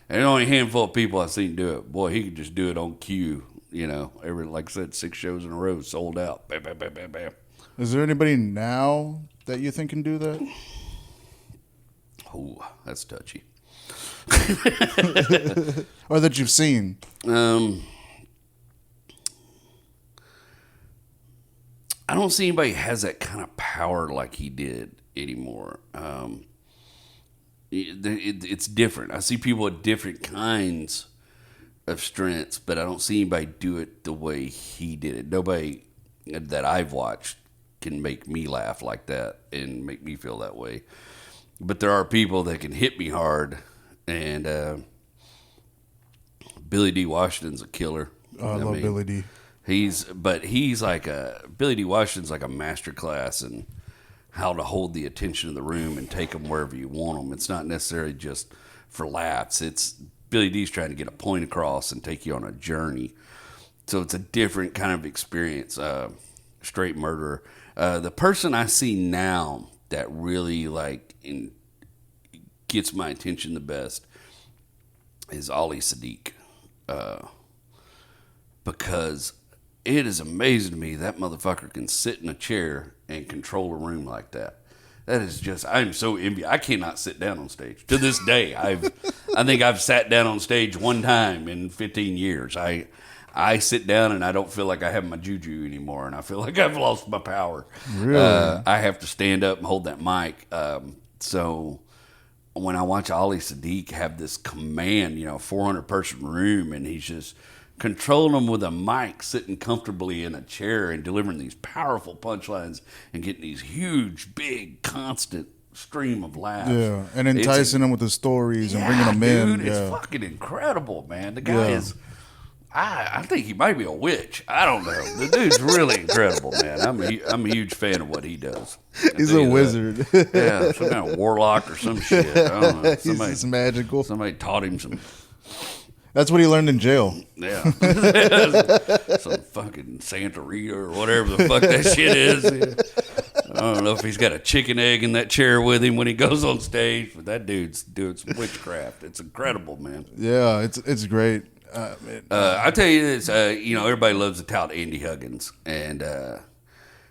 And only a handful of people I've seen do it. Boy, he could just do it on cue. Like I said, 6 shows in a row, sold out. Bam, bam, bam, bam, bam. Is there anybody now that you think can do that? Oh, that's touchy. Or that you've seen? I don't see anybody has that kind of power like he did anymore. It's different. I see people with different kinds of strengths, but I don't see anybody do it the way he did it. Nobody that I've watched can make me laugh like that and make me feel that way. But there are people that can hit me hard, and Billy D. Washington's a killer. Oh, I love Billy D. Billy D. Washington's like a master class in how to hold the attention of the room and take them wherever you want them. It's not necessarily just for laughs. It's Billy D's trying to get a point across and take you on a journey. So it's a different kind of experience. Straight murderer. The person I see now that really gets my attention the best is Ali Sadiq. Because it is amazing to me that motherfucker can sit in a chair and control a room like that. That is just, I'm so envious. I cannot sit down on stage. To this day, I think I've sat down on stage one time in 15 years. I sit down and I don't feel like I have my juju anymore, and I feel like I've lost my power. Really? I have to stand up and hold that mic. So when I watch Ali Sadiq have this command, 400-person room, and he's just controlling them with a mic, sitting comfortably in a chair and delivering these powerful punchlines and getting these huge, big, constant stream of laughs. Yeah, and enticing them with the stories and bringing them in. Dude, it's fucking incredible, man. The guy is... I think he might be a witch. I don't know. The dude's really incredible, man. I'm a huge fan of what he does. He's a wizard. Yeah, some kind of warlock or some shit. I don't know. He's magical. Somebody taught him some... That's what he learned in jail. Yeah. Some fucking Santeria or whatever the fuck that shit is. I don't know if he's got a chicken egg in that chair with him when he goes on stage, but that dude's doing some witchcraft. It's incredible, man. Yeah, it's great. I tell you this, everybody loves to tout Andy Huggins, and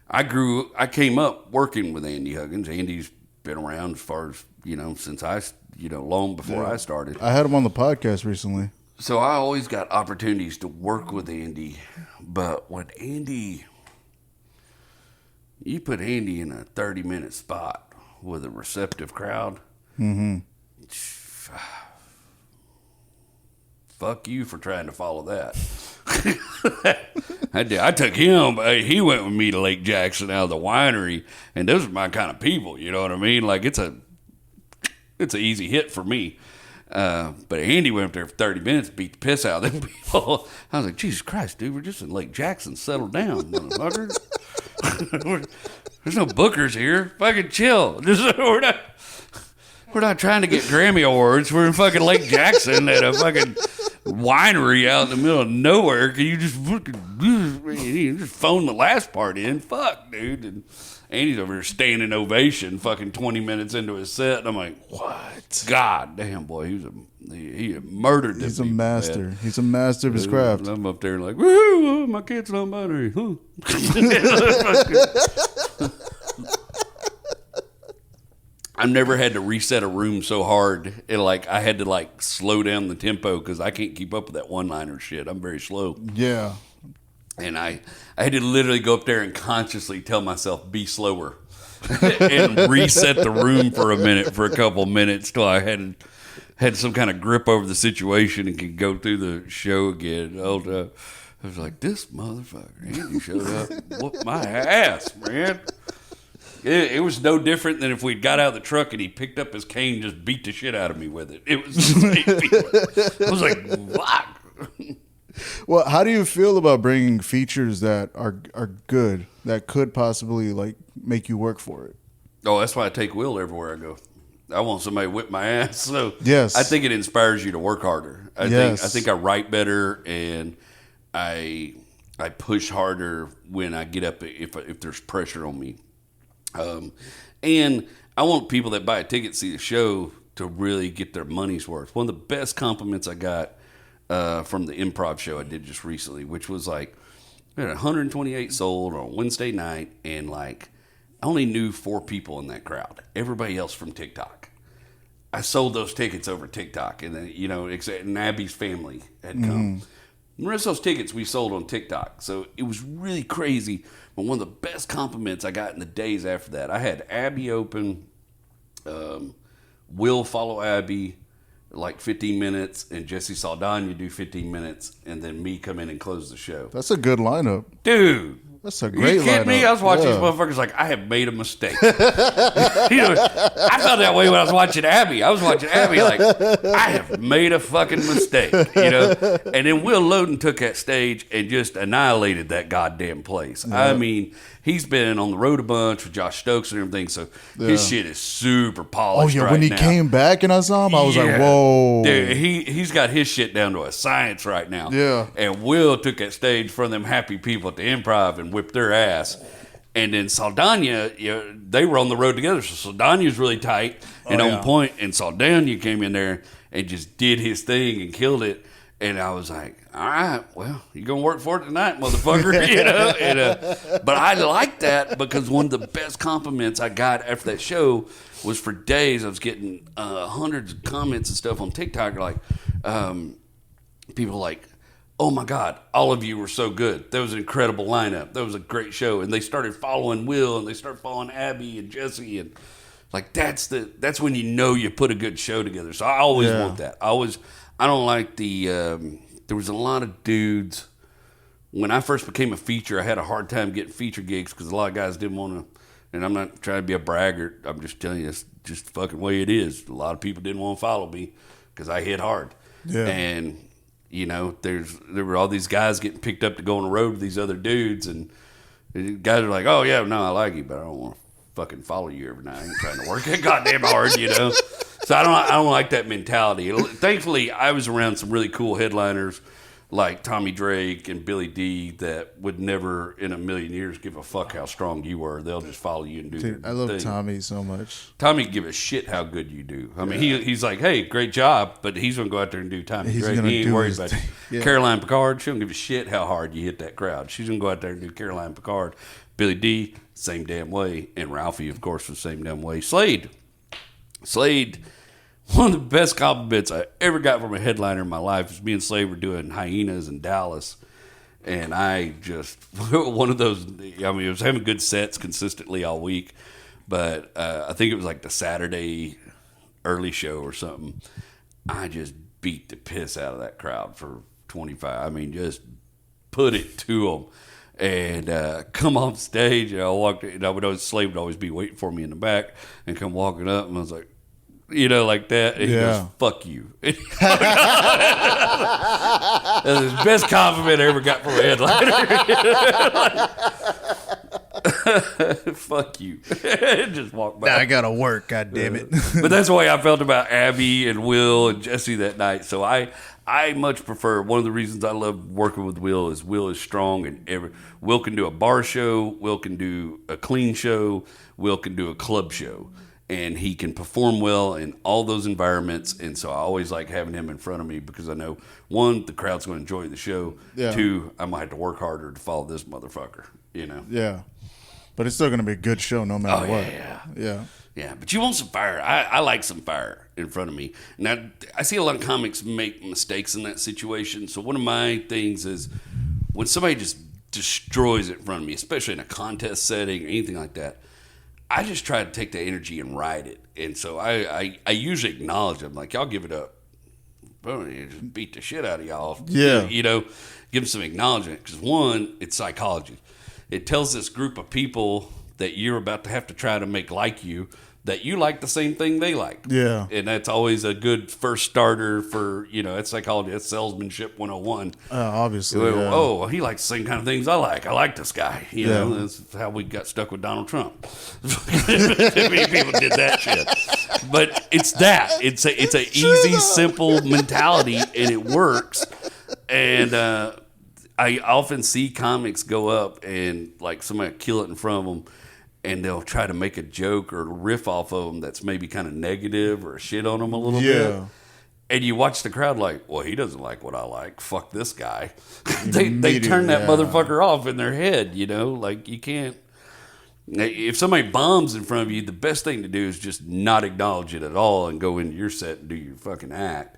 I came up working with Andy Huggins. Andy's been around as far as since I long before I started. I had him on the podcast recently. So I always got opportunities to work with Andy, but when you put Andy in a 30-minute spot with a receptive crowd, fuck you for trying to follow that. I took him. He went with me to Lake Jackson out of the winery, and those are my kind of people. You know what I mean? Like it's an easy hit for me. But Andy went up there for 30 minutes, beat the piss out of them people. I was like, Jesus Christ, dude, we're just in Lake Jackson. Settle down, motherfucker. There's no bookers here. Fucking chill. We're not trying to get Grammy Awards. We're in fucking Lake Jackson at a fucking winery out in the middle of nowhere. Can you just phone the last part in? Fuck, dude. And Andy's over here standing ovation fucking 20 minutes into his set. And I'm like, what? God damn, boy. He murdered this. He's a master. Man. He's a master of his craft. I'm up there like, woo, my kid's non-binary. Huh? I've never had to reset a room so hard. I had to slow down the tempo because I can't keep up with that one-liner shit. I'm very slow. Yeah. And I had to literally go up there and consciously tell myself, be slower. And reset the room for a couple minutes till I had some kind of grip over the situation and could go through the show again. I was like, this motherfucker, Andy showed up, whooped my ass, man. It was no different than if we'd got out of the truck and he picked up his cane and just beat the shit out of me with it. It was the same feeling. I was like, what? Well, how do you feel about bringing features that are good, that could possibly make you work for it? Oh, that's why I take Will everywhere I go. I want somebody to whip my ass. So yes. I think it inspires you to work harder. I think I write better and I push harder when I get up if there's pressure on me. And I want people that buy a ticket to see the show to really get their money's worth. One of the best compliments I got from the improv show I did just recently, which was we had 128 sold on Wednesday night, and I only knew 4 people in that crowd. Everybody else from TikTok. I sold those tickets over TikTok, and then except Abby's family had come. The rest of those tickets we sold on TikTok, so it was really crazy. But one of the best compliments I got in the days after that, I had Abby open, Will follow Abby, like 15 minutes, and Jesse Saldana do 15 minutes, and then me come in and close the show. That's a good lineup. Dude. That's a great You kidding lineup. me? I was watching these motherfuckers like, I have made a mistake. I felt that way when I was watching Abby. I was watching Abby like, I have made a fucking mistake, And then Will Loden took that stage and just annihilated that goddamn place. Yeah. I mean, he's been on the road a bunch with Josh Stokes and everything, so his shit is super polished. Oh yeah, when he came back and I saw him, I was like, whoa. Dude, he's got his shit down to a science right now. Yeah. And Will took that stage for them happy people at the Improv and whipped their ass. And then Saldana, they were on the road together, so Saldana's really tight and on point. And Saldana came in there and just did his thing and killed it. And I was like, all right, well, you're going to work for it tonight, motherfucker. But I like that because one of the best compliments I got after that show was for days I was getting hundreds of comments and stuff on TikTok. Like, people like, oh my God, all of you were so good. That was an incredible lineup. That was a great show. And they started following Will and they started following Abby and Jesse. And like, that's when you know you put a good show together. So I always want that. I don't like there was a lot of dudes. When I first became a feature, I had a hard time getting feature gigs because a lot of guys didn't want to, and I'm not trying to be a braggart. I'm just telling you, it's just the fucking way it is. A lot of people didn't want to follow me because I hit hard. Yeah. And, there were all these guys getting picked up to go on the road with these other dudes, and the guys are like, oh, yeah, no, I like you, but I don't want to fucking follow you every night. I ain't trying to work that goddamn hard, So I don't like that mentality. Thankfully, I was around some really cool headliners like Tommy Drake and Billy D that would never in a million years give a fuck how strong you were. They'll just follow you and do their I love thing. Tommy so much. Tommy give a shit how good you do. I mean, he's like, hey, great job, but he's going to go out there and do Tommy Drake. He ain't worried about it. Caroline Picard, she don't give a shit how hard you hit that crowd. She's going to go out there and do Caroline Picard. Billy D, same damn way. And Ralphie, of course, was the same damn way. Slade, one of the best compliments I ever got from a headliner in my life was me and Slade were doing Hyenas in Dallas. And I just, one of those, I mean, it was having good sets consistently all week. But I think it was like the Saturday early show or something. I just beat the piss out of that crowd for 25. I mean, just put it to them. And come off stage, and I walked, and I would always, Slade would always be waiting for me in the back and come walking up, and I was like, like that. And he goes, fuck you. That's the best compliment I ever got from a headliner. Fuck you. Just walk by. Now I gotta work, god damn it. But that's the way I felt about Abby and Will and Jesse that night. So I much prefer, one of the reasons I love working with Will is strong, and Will can do a bar show, Will can do a clean show, Will can do a club show. And he can perform well in all those environments. And so I always like having him in front of me because I know, one, the crowd's going to enjoy the show. Yeah. Two, I might have to work harder to follow this motherfucker, Yeah. But it's still going to be a good show no matter what. Yeah, but you want some fire. I like some fire in front of me. Now, I see a lot of comics make mistakes in that situation. So one of my things is when somebody just destroys it in front of me, especially in a contest setting or anything like that, I just try to take the energy and ride it. And so I usually acknowledge them. Like, y'all give it up. Bro, you just beat the shit out of y'all. Yeah. Give them some acknowledgement. Because one, it's psychology. It tells this group of people that you're about to have to try to make like you, that you like the same thing they like. Yeah. And that's always a good first starter for, that's psychology. That's salesmanship 101. Obviously. Oh, he likes the same kind of things I like. I like this guy. That's how we got stuck with Donald Trump. Many people did that shit. But it's that. It's a easy, simple mentality, and it works. And I often see comics go up and like somebody kill it in front of them, and they'll try to make a joke or riff off of them that's maybe kind of negative or shit on them a little bit. And you watch the crowd like, well, he doesn't like what I like. Fuck this guy. they turn that motherfucker off in their head, Like, you can't. If somebody bombs in front of you, the best thing to do is just not acknowledge it at all and go into your set and do your fucking act.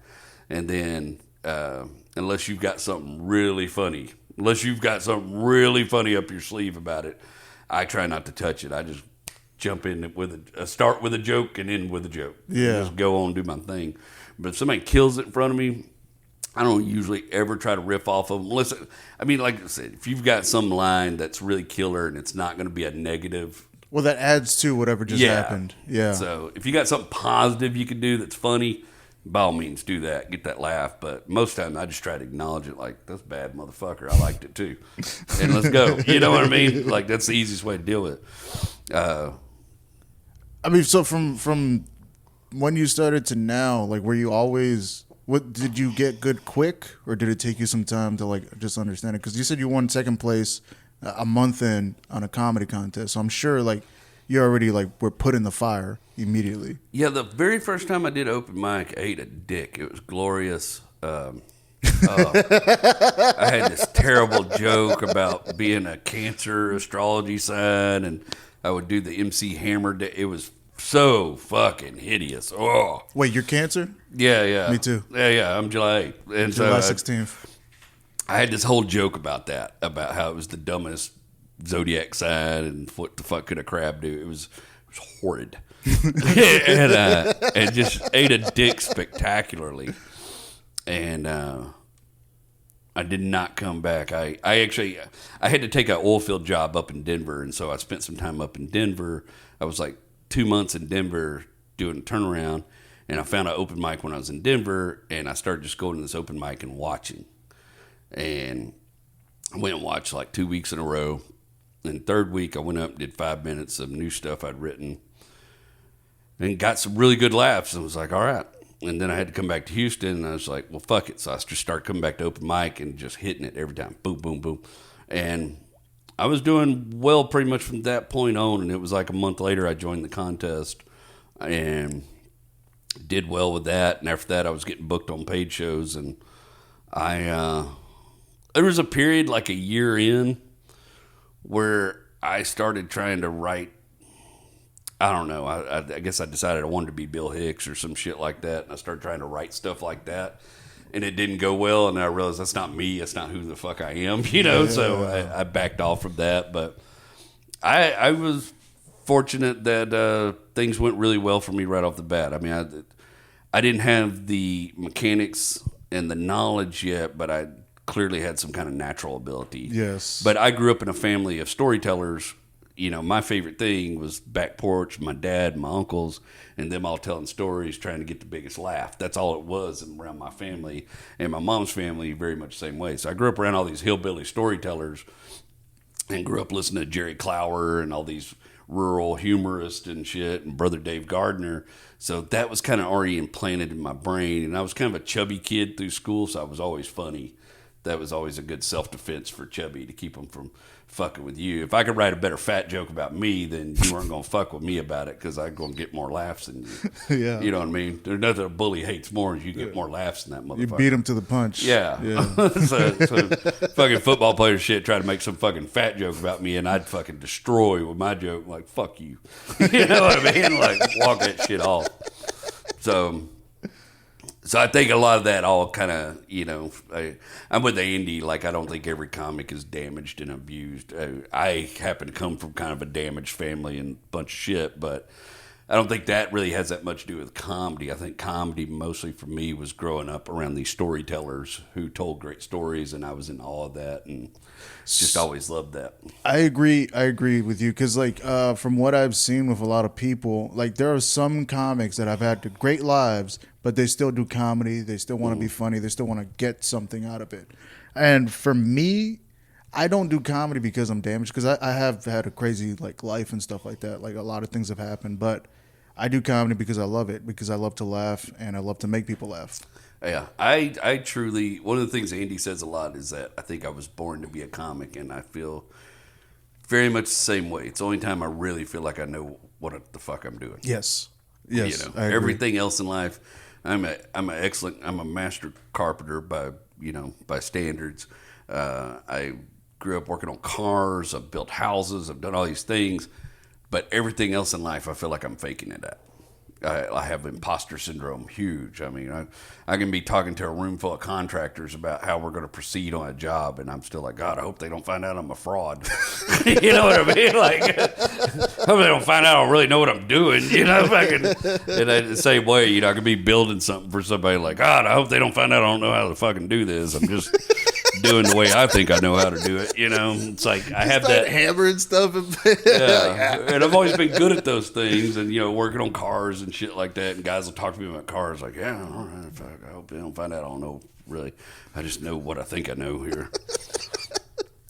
And then, unless you've got something really funny up your sleeve about it, I try not to touch it. I just jump in with start with a joke and end with a joke. Yeah. Just go on and do my thing. But if somebody kills it in front of me, I don't usually ever try to riff off of them. Unless, I mean, like I said, if you've got some line that's really killer and it's not going to be a negative. Well, that adds to whatever just happened. Yeah. So if you got something positive you can do that's funny, by all means do that. Get that laugh. But most times I just try to acknowledge it like, that's bad, motherfucker. I liked it too. And let's go. You know what I mean? Like, that's the easiest way to deal with it. I mean, so from when you started to now, like, were you always... What did you get good quick, or did it take you some time to like just understand it? Because you said you won second place a month in on a comedy contest, so I'm sure like you already like were put in the fire immediately. Yeah, the very first time I did open mic, I ate a dick. It was glorious. I had this terrible joke about being a Cancer astrology sign, and I would do the MC Hammer. It was so fucking hideous. Oh, wait, you're Cancer? Yeah. Me too. Yeah. I'm July 8th. And July so 16th. I had this whole joke about that, about how it was the dumbest zodiac sign and what the fuck could a crab do. It was horrid. and just ate a dick spectacularly. And I did not come back. I had to take an oil field job up in Denver, and so I spent some time up in Denver. I was like 2 months in Denver doing a turnaround, and I found an open mic when I was in Denver, and I started just going to this open mic and watching. And I went and watched like 2 weeks in a row. And third week, I went up and did 5 minutes of new stuff I'd written and got some really good laughs. And was like, all right. And then I had to come back to Houston, and I was like, well, fuck it. So I just started coming back to open mic and just hitting it every time. Boom, boom, boom. And I was doing well pretty much from that point on. And it was like a month later, I joined the contest and did well with that. And after that, I was getting booked on paid shows. And there was a period like a year in where I started trying to write. I don't know. I guess I decided I wanted to be Bill Hicks or some shit like that. And I started trying to write stuff like that. And it didn't go well. And I realized that's not me. That's not who the fuck I am, you know? Yeah. So I backed off from that. But I was fortunate that things went really well for me right off the bat. I mean, I didn't have the mechanics and the knowledge yet, but I clearly had some kind of natural ability. Yes. But I grew up in a family of storytellers. You know, my favorite thing was back porch, my dad, my uncles, and them all telling stories, trying to get the biggest laugh. That's all it was around my family. And my mom's family, very much the same way. So I grew up around all these hillbilly storytellers and grew up listening to Jerry Clower and all these rural humorists and shit, and Brother Dave Gardner. So that was kind of already implanted in my brain. And I was kind of a chubby kid through school, so I was always funny. That was always a good self-defense for Chubby to keep him from fucking with you. If I could write a better fat joke about me, then you weren't going to fuck with me about it because I'm going to get more laughs than you. Yeah. You know what I mean? There's nothing a bully hates more than you get more laughs than that motherfucker. You beat him to the punch. Yeah. so fucking football players shit try to make some fucking fat joke about me, and I'd fucking destroy with my joke. Like, fuck you. You know what I mean? Like, walk that shit off. So I think a lot of that all kind of, you know, I'm with Andy. Like, I don't think every comic is damaged and abused. I happen to come from kind of a damaged family and a bunch of shit, but I don't think that really has that much to do with comedy. I think comedy mostly for me was growing up around these storytellers who told great stories, and I was in awe of that and just always loved that. I agree with you because, like, from what I've seen with a lot of people, like, there are some comics that have had great lives, but they still do comedy. They still want to be funny. They still want to get something out of it. And for me, I don't do comedy because I'm damaged, because I have had a crazy, like, life and stuff like that. Like, a lot of things have happened, but I do comedy because I love it, because I love to laugh and I love to make people laugh. Yeah, I truly, one of the things Andy says a lot is that I think I was born to be a comic, and I feel very much the same way. It's the only time I really feel like I know what the fuck I'm doing. Yes. You know, everything else in life, I'm a master carpenter by standards. I grew up working on cars. I've built houses. I've done all these things, but everything else in life, I feel like I'm faking it at. I have imposter syndrome huge. I mean, I can be talking to a room full of contractors about how we're going to proceed on a job, and I'm still like, God, I hope they don't find out I'm a fraud. You know what I mean? Like, I hope they don't find out I don't really know what I'm doing. You know, and the same way, you know, I could be building something for somebody like, God, I hope they don't find out I don't know how to fucking do this. I'm just doing the way I think I know how to do it. You know, it's like I have that hammering stuff. yeah, and I've always been good at those things, and you know, working on cars and shit like that. And guys will talk to me about cars, like, yeah, all right, fuck, I hope they don't find out I don't know really. I just know what I think I know here.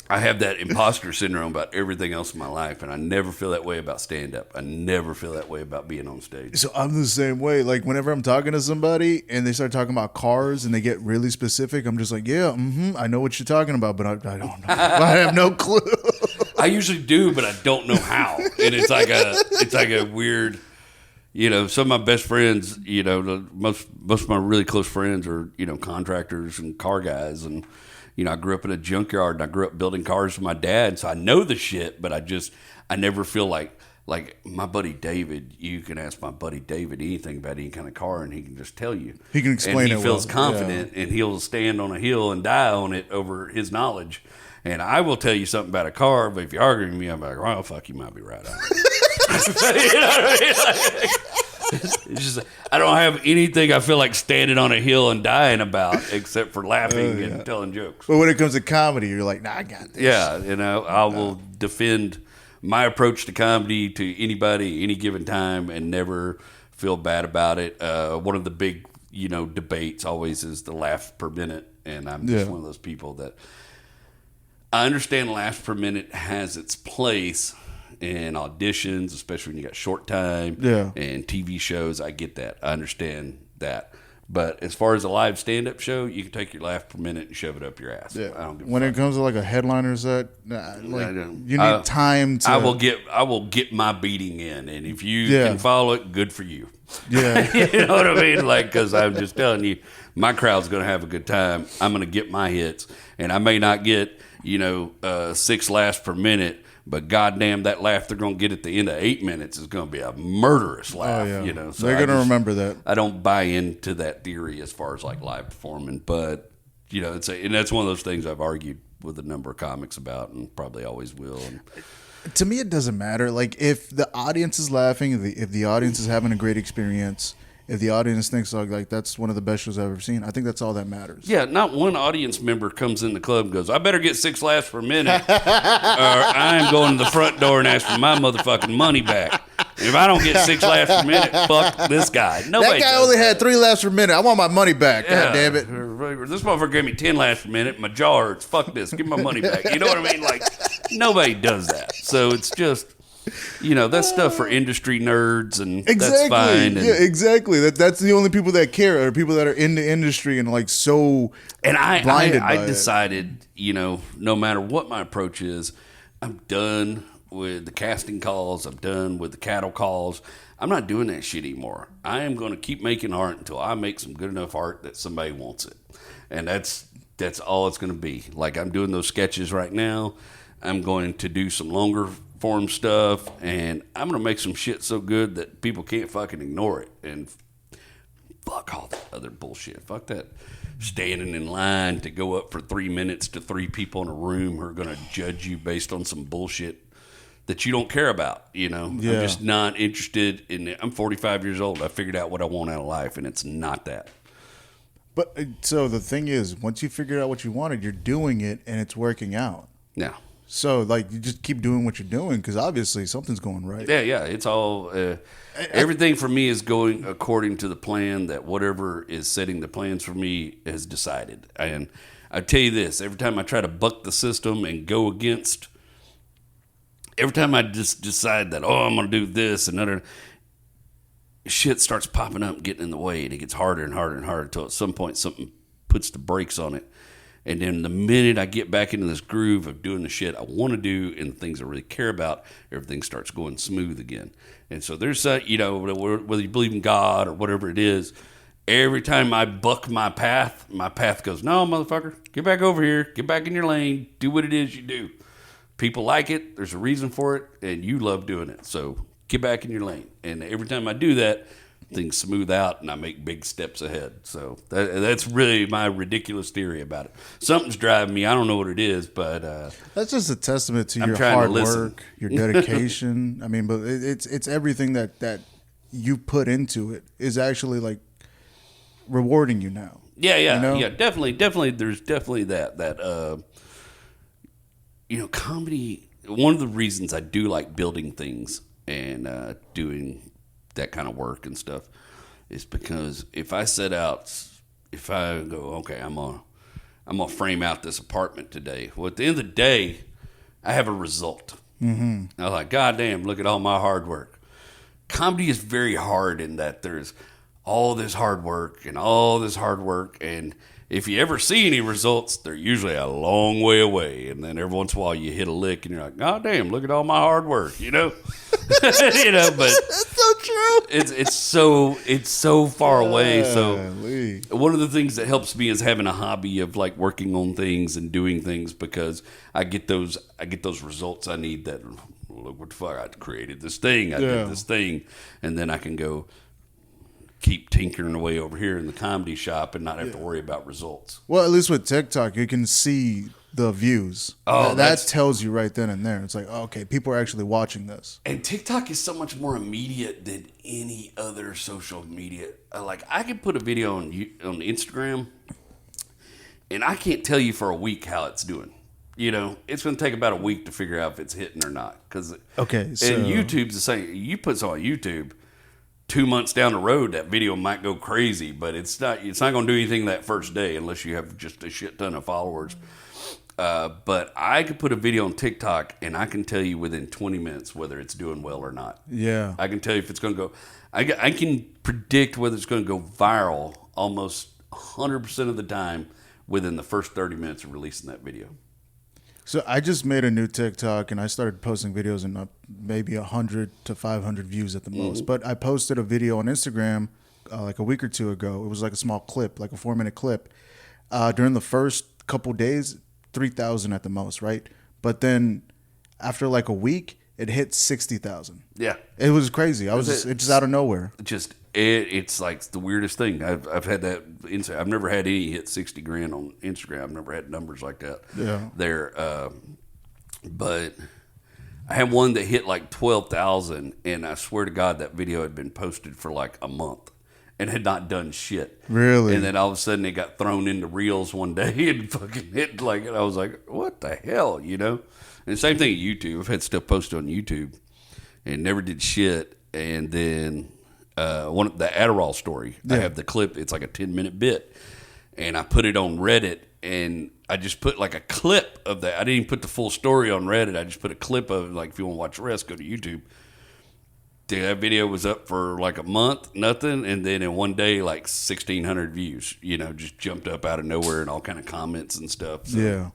I have that imposter syndrome about everything else in my life, and I never feel that way about stand-up. I never feel that way about being on stage. So I'm the same way. Like whenever I'm talking to somebody and they start talking about cars and they get really specific, I'm just like, yeah, I know what you're talking about, but I don't know. I have no clue. I usually do, but I don't know how. And it's like a weird, you know, some of my best friends, you know, most of my really close friends are, you know, contractors and car guys. And, you know, I grew up in a junkyard and I grew up building cars with my dad. So I know the shit, but I never feel like my buddy David, you can ask my buddy David anything about any kind of car and he can just tell you. He can explain and it. He feels confident and he'll stand on a hill and die on it over his knowledge. And I will tell you something about a car, but if you're arguing with me, I'm like, well, fuck, you might be right. You know what I mean? Like, it's just, I don't have anything I feel like standing on a hill and dying about except for laughing and telling jokes. But when it comes to comedy, you're like, nah, I got this. Yeah, you know, I will defend my approach to comedy to anybody, any given time, and never feel bad about it. One of the big, you know, debates always is the laugh per minute, and I'm just one of those people that I understand laughs per minute has its place in auditions, especially when you got short time and TV shows. I get that. I understand that. But as far as a live stand-up show, you can take your laugh per minute and shove it up your ass. Yeah. I don't give a when fuck. it comes to like a headliner set, you need time to. I will get my beating in, and if you can follow it, good for you. Yeah, you know what I mean? Like, because I'm just telling you, my crowd's going to have a good time. I'm going to get my hits, and I may not get 6 laughs per minute. But goddamn, that laugh they're going to get at the end of 8 minutes is going to be a murderous laugh. Oh, yeah. You know, so they're going to remember that. I don't buy into that theory as far as like live performing, but you know, and that's one of those things I've argued with a number of comics about, and probably always will. And, to me, it doesn't matter. Like if the audience is laughing, if the audience is having a great experience, if the audience thinks like that's one of the best shows I've ever seen, I think that's all that matters. Yeah, not one audience member comes in the club and goes, I better get 6 laughs per minute or I'm going to the front door and ask for my motherfucking money back. If I don't get 6 laughs per minute, fuck this guy. Nobody that guy only had 3 laughs per minute. I want my money back. God damn it. This motherfucker gave me 10 laughs per minute. My jaw hurts. Fuck this. Give me my money back. You know what I mean? Like, nobody does that. So it's just... You know, that's stuff for industry nerds, and that's fine. And, yeah, exactly. That's the only people that care are people that are in the industry and like so. And blinded I by decided, you know, no matter what my approach is, I'm done with the casting calls. I'm done with the cattle calls. I'm not doing that shit anymore. I am going to keep making art until I make some good enough art that somebody wants it, and that's all it's going to be. Like I'm doing those sketches right now. I'm going to do some longer form stuff, and I'm gonna make some shit so good that people can't fucking ignore it. And fuck all that other bullshit. Fuck that standing in line to go up for 3 minutes to 3 people in a room who are gonna judge you based on some bullshit that you don't care about. You know, I'm just not interested in it. I'm 45 years old. I figured out what I want out of life, and it's not that. But so the thing is, once you figure out what you wanted, you're doing it, and it's working out. Yeah. So, like, you just keep doing what you're doing because obviously something's going right. Yeah. It's all everything for me is going according to the plan that whatever is setting the plans for me has decided. And I tell you this: every time I try to buck the system and go against, every time I just decide that I'm going to do this and other shit starts popping up, and getting in the way, and it gets harder and harder and harder until at some point something puts the brakes on it. And then the minute I get back into this groove of doing the shit I want to do and the things I really care about, everything starts going smooth again. And so there's, whether you believe in God or whatever it is, every time I buck my path goes, no, motherfucker, get back over here, get back in your lane, do what it is you do. People like it, there's a reason for it, and you love doing it. So get back in your lane. And every time I do that, things smooth out and I make big steps ahead. So that's really my ridiculous theory about it. Something's driving me. I don't know what it is, but that's just a testament to I'm your trying to hard listen. work, your dedication. I mean, but it's everything that you put into it is actually like rewarding you now. Yeah, you know? yeah, definitely. There's definitely that comedy. One of the reasons I do like building things and doing that kind of work and stuff is because if I go, okay, I'm gonna frame out this apartment today. Well, at the end of the day, I have a result. Mm-hmm. I'm like, God damn, look at all my hard work. Comedy is very hard in that there's all this hard work, and if you ever see any results, they're usually a long way away. And then every once in a while you hit a lick and you're like, God damn, look at all my hard work, you know? But That's so true. It's so far away. So Golly. one of the things that helps me is having a hobby of like working on things and doing things, because I get those results I need. That look what the fuck, I created this thing, I did this thing, and then I can go keep tinkering away over here in the comedy shop and not have to worry about results. Well, at least with TikTok, you can see the views. Oh, that tells you right then and there. It's like, okay, people are actually watching this. And TikTok is so much more immediate than any other social media. Like, I could put a video on Instagram, and I can't tell you for a week how it's doing. You know, it's going to take about a week to figure out if it's hitting or not. And YouTube's the same. You put something on YouTube, 2 months down the road, that video might go crazy, but it's not going to do anything that first day unless you have just a shit ton of followers. But I could put a video on TikTok and I can tell you within 20 minutes whether it's doing well or not. Yeah. I can tell you if it's going to go. I can predict whether it's going to go viral almost 100% of the time within the first 30 minutes of releasing that video. So I just made a new TikTok and I started posting videos and maybe 100 to 500 views at the most. But I posted a video on Instagram like a week or two ago. It was like a small clip, like a 4-minute clip. During the first couple days, 3,000 at the most, right? But then after like a week, it hit 60,000. Yeah, it was crazy. It's just out of nowhere. It's like the weirdest thing. I've had that. I've never had any hit 60 grand on Instagram. I've never had numbers like that. Yeah. But I had one that hit like 12,000, and I swear to God that video had been posted for like a month and had not done shit. Really? And then all of a sudden it got thrown into Reels one day and fucking hit like, and I was like, what the hell, you know? And the same thing at YouTube. I've had stuff posted on YouTube and never did shit. And then the Adderall story, I have the clip. It's like a 10-minute bit, and I put it on Reddit, and I just put like a clip of that. I didn't even put the full story on Reddit. I just put a clip of it. Like, if you want to watch the rest, go to YouTube. Dude, that video was up for like a month, nothing, and then in one day, like 1,600 views. You know, just jumped up out of nowhere and all kind of comments and stuff. So Yeah.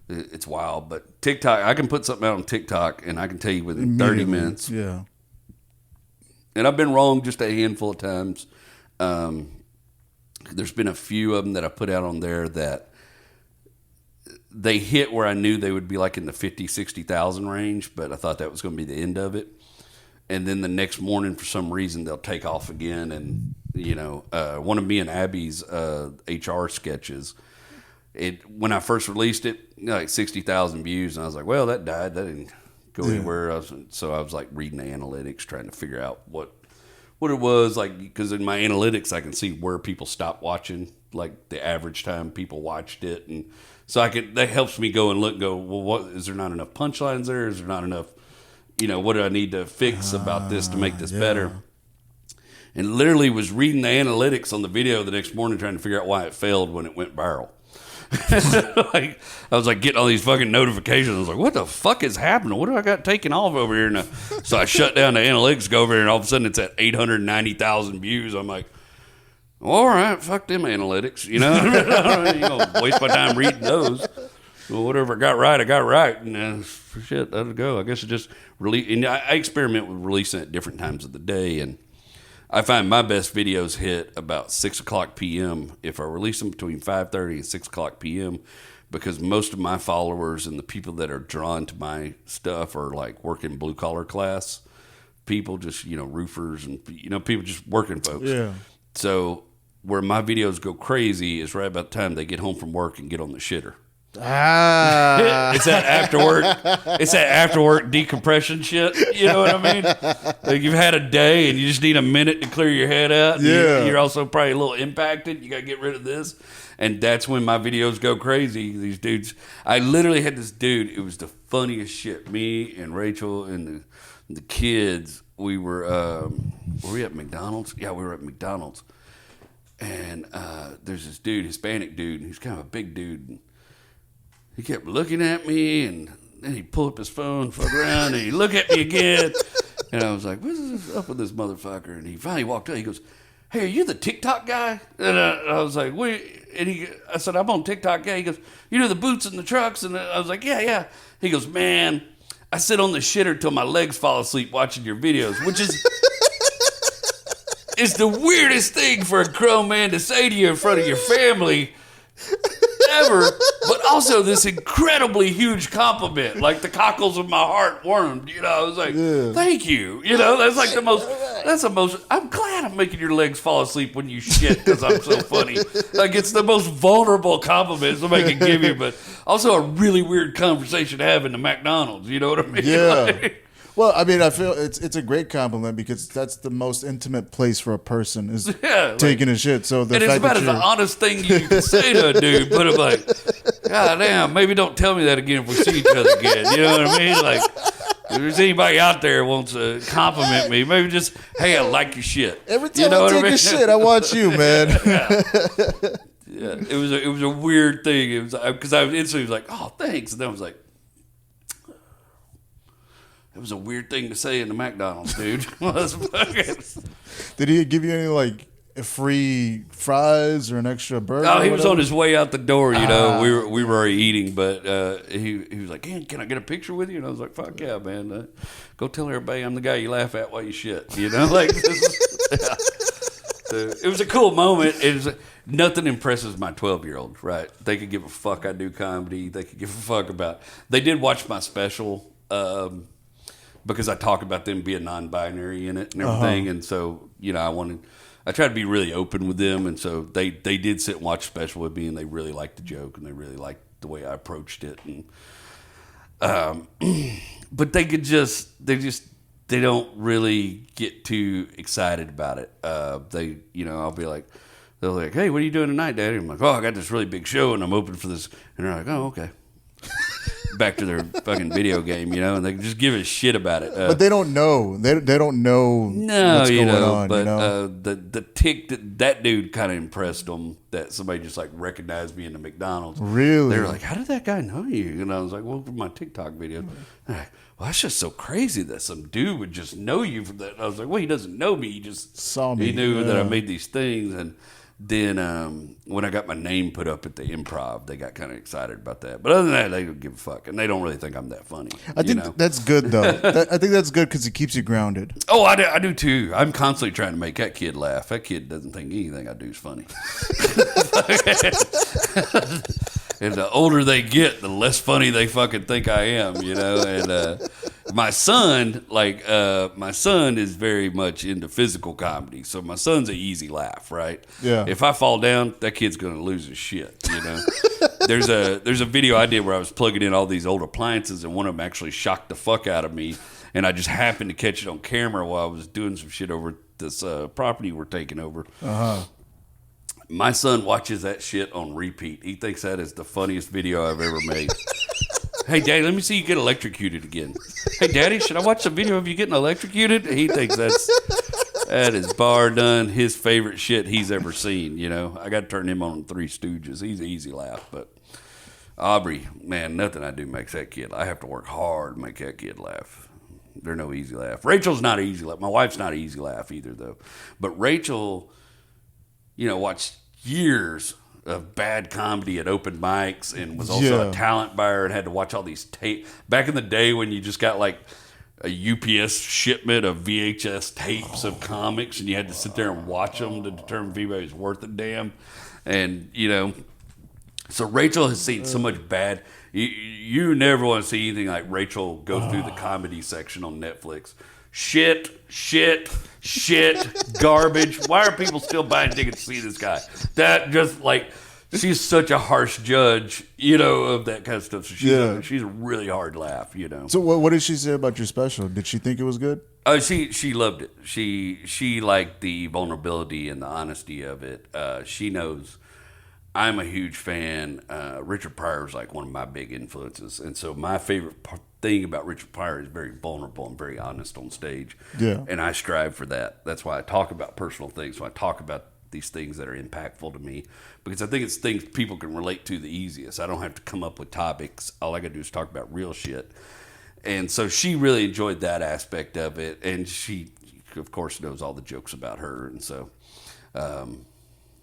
It's wild. But TikTok, I can put something out on TikTok, and I can tell you within 30 minutes. Yeah. And I've been wrong just a handful of times. There's been a few of them that I put out on there that they hit where I knew they would be like in the 50, 60,000 range, but I thought that was going to be the end of it. And then the next morning, for some reason, they'll take off again. And, you know, one of me and Abby's HR sketches, when I first released it, like 60,000 views. And I was like, well, that died. That didn't go anywhere. So I was like reading the analytics, trying to figure out what it was, like, because in my analytics I can see where people stopped watching, like the average time people watched it, and so that helps me go and look and go, well, what is there not enough punchlines there? Is there not enough, you know, what do I need to fix about this to make this better? And literally was reading the analytics on the video the next morning trying to figure out why it failed when it went viral. Like, I was like getting all these fucking notifications. I was like, what the fuck is happening? What do I got taken off over here now? So I shut down the analytics, go over here, and all of a sudden it's at 890,000 views. I'm like, all right, fuck them analytics, you know? You know, waste my time reading those. Well, whatever I got right, I got right. And shit, that'll go. I guess it just really, and I experiment with releasing at different times of the day, and I find my best videos hit about 6 o'clock p.m. if I release them between 5:30 and 6 o'clock p.m. because most of my followers and the people that are drawn to my stuff are like working blue collar class. people, just, roofers and, people just working folks. Yeah. So where my videos go crazy is right about the time they get home from work and get on the shitter. Ah. It's that after work decompression shit. You know what I mean? Like you've had a day and you just need a minute to clear your head out. Yeah. You're also probably a little impacted. You got to get rid of this. And that's when my videos go crazy. These dudes, I literally had this dude. It was the funniest shit. Me and Rachel and the kids, we were we at McDonald's? Yeah, we were at McDonald's. And there's this dude, Hispanic dude, and he's kind of a big dude. And he kept looking at me, and then he'd pull up his phone, fuck around, and he'd look at me again. And I was like, what's up with this motherfucker? And he finally walked up. He goes, hey, are you the TikTok guy? And I was like, wait. And I said, I'm on TikTok. Yeah. He goes, you know the boots and the trucks? And I was like, yeah. He goes, man, I sit on the shitter till my legs fall asleep watching your videos, which is it's the weirdest thing for a grown man to say to you in front of your family ever, but also this incredibly huge compliment, like the cockles of my heart warmed. I was like, thank you. That's like the most, I'm glad I'm making your legs fall asleep when you shit because I'm so funny. Like, it's the most vulnerable compliment somebody can give you, but also a really weird conversation to have in the McDonald's. You know what I mean? Yeah. Well, I mean, I feel it's a great compliment because that's the most intimate place for a person is taking a shit. So the and fact it's about that as the honest thing you can say to a dude. But I'm like, God damn, maybe don't tell me that again if we see each other again. You know what I mean? Like, if there's anybody out there who wants to compliment me, maybe just, hey, I like your shit. Every time I take a shit, I watch you, man. Yeah, it was a weird thing. It was because I was instantly like, oh, thanks, and then I was like. It was a weird thing to say in the McDonald's, dude. Did he give you any like free fries or an extra burger? Oh, he was on his way out the door. We were already eating, but he was like, "Can I get a picture with you?" And I was like, "Fuck yeah, man! Go tell everybody I'm the guy you laugh at while you shit." Like. So it was a cool moment. Nothing impresses my 12-year-old, right? They could give a fuck I do comedy. They could give a fuck about. They did watch my special. Because I talk about them being non-binary in it and everything, and so I tried to be really open with them, and so they did sit and watch special with me, and they really liked the joke, and they really liked the way I approached it, and but they don't really get too excited about it. I'll be like, they're like, hey, what are you doing tonight, Daddy? I'm like, oh, I got this really big show, and I'm open for this, and they're like, oh, okay. Back to their fucking video game, and they just give a shit about it. But they don't know. They don't know what's going on. But the tick that dude kind of impressed them that somebody just like recognized me in the McDonald's. Really? They were like, how did that guy know you? And I was like, well, from my TikTok video. Like, well, that's just so crazy that some dude would just know you from that. And I was like, well, he doesn't know me. He just saw me. He knew that I made these things. And then when I got my name put up at the Improv, they got kind of excited about that. But other than that, they don't give a fuck, and they don't really think I'm that funny. I think that's good though. I think that's good because it keeps you grounded. Oh, I do too. I'm constantly trying to make that kid laugh. That kid doesn't think anything I do is funny. And the older they get, the less funny they fucking think I am, And my son is very much into physical comedy, so my son's an easy laugh, right? Yeah. If I fall down, that kid's gonna lose his shit, There's a video I did where I was plugging in all these old appliances, and one of them actually shocked the fuck out of me, and I just happened to catch it on camera while I was doing some shit over this property we're taking over. My son watches that shit on repeat. He thinks that is the funniest video I've ever made. Hey, Daddy, let me see you get electrocuted again. Hey, Daddy, should I watch the video of you getting electrocuted? He thinks that is bar none his favorite shit he's ever seen. I got to turn him on Three Stooges. He's an easy laugh, but Aubrey, man, nothing I do makes that kid. I have to work hard to make that kid laugh. They're no easy laugh. Rachel's not an easy laugh. My wife's not an easy laugh either, though. But Rachel, watched years of bad comedy at open mics and was also a talent buyer and had to watch all these tape. Back in the day when you just got like a UPS shipment of VHS tapes of comics and you had to sit there and watch them to determine if anybody was worth a damn. And, so Rachel has seen so much bad. You never want to see anything like Rachel go through the comedy section on Netflix. shit, garbage. Why are people still buying tickets to see this guy? That just like, she's such a harsh judge, of that kind of stuff. So she's a really hard laugh, So what did she say about your special? Did she think it was good? Oh, she loved it. She liked the vulnerability and the honesty of it. She knows I'm a huge fan. Richard Pryor is like one of my big influences, and so my favorite thing about Richard Pryor is very vulnerable and very honest on stage. Yeah, and I strive for that. That's why I talk about personal things. When I talk about these things that are impactful to me, because I think it's things people can relate to the easiest. I don't have to come up with topics. All I got to do is talk about real shit. And so she really enjoyed that aspect of it, and she, of course, knows all the jokes about her, and so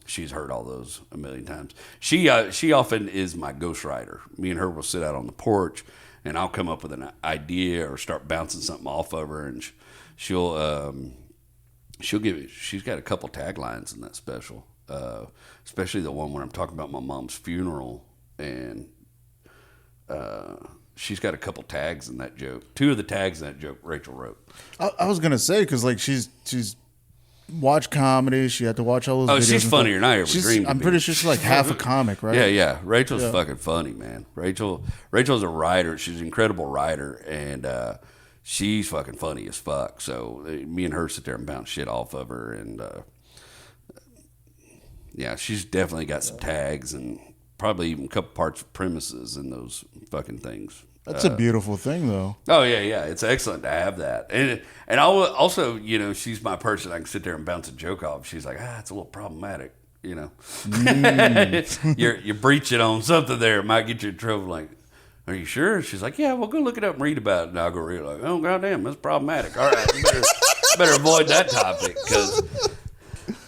she's heard all those a million times. She often is my ghostwriter. Me and her will sit out on the porch, and I'll come up with an idea or start bouncing something off of her, and she'll give it. She's got a couple taglines in that special, especially the one where I'm talking about my mom's funeral, and she's got a couple tags in that joke. Two of the tags in that joke Rachel wrote. I was gonna say, because like she's watched comedy. She had to watch all those. Oh, videos she's funnier than I ever dreamed. I'm pretty sure she's like half a comic, right? Yeah. Rachel's fucking funny, man. Rachel's a writer. She's an incredible writer, and she's fucking funny as fuck. So me and her sit there and bounce shit off of her, and yeah, she's definitely got some tags and probably even a couple parts of premises in those fucking things. That's a beautiful thing, though. Oh yeah, it's excellent to have that, and I will also, she's my person. I can sit there and bounce a joke off. She's like, it's a little problematic, you're breaching on something there. It might get you in trouble. Like, are you sure? She's like, yeah, well, go look it up and read about it. And I'll go read it. Like, oh goddamn, that's problematic. All right, better avoid that topic, because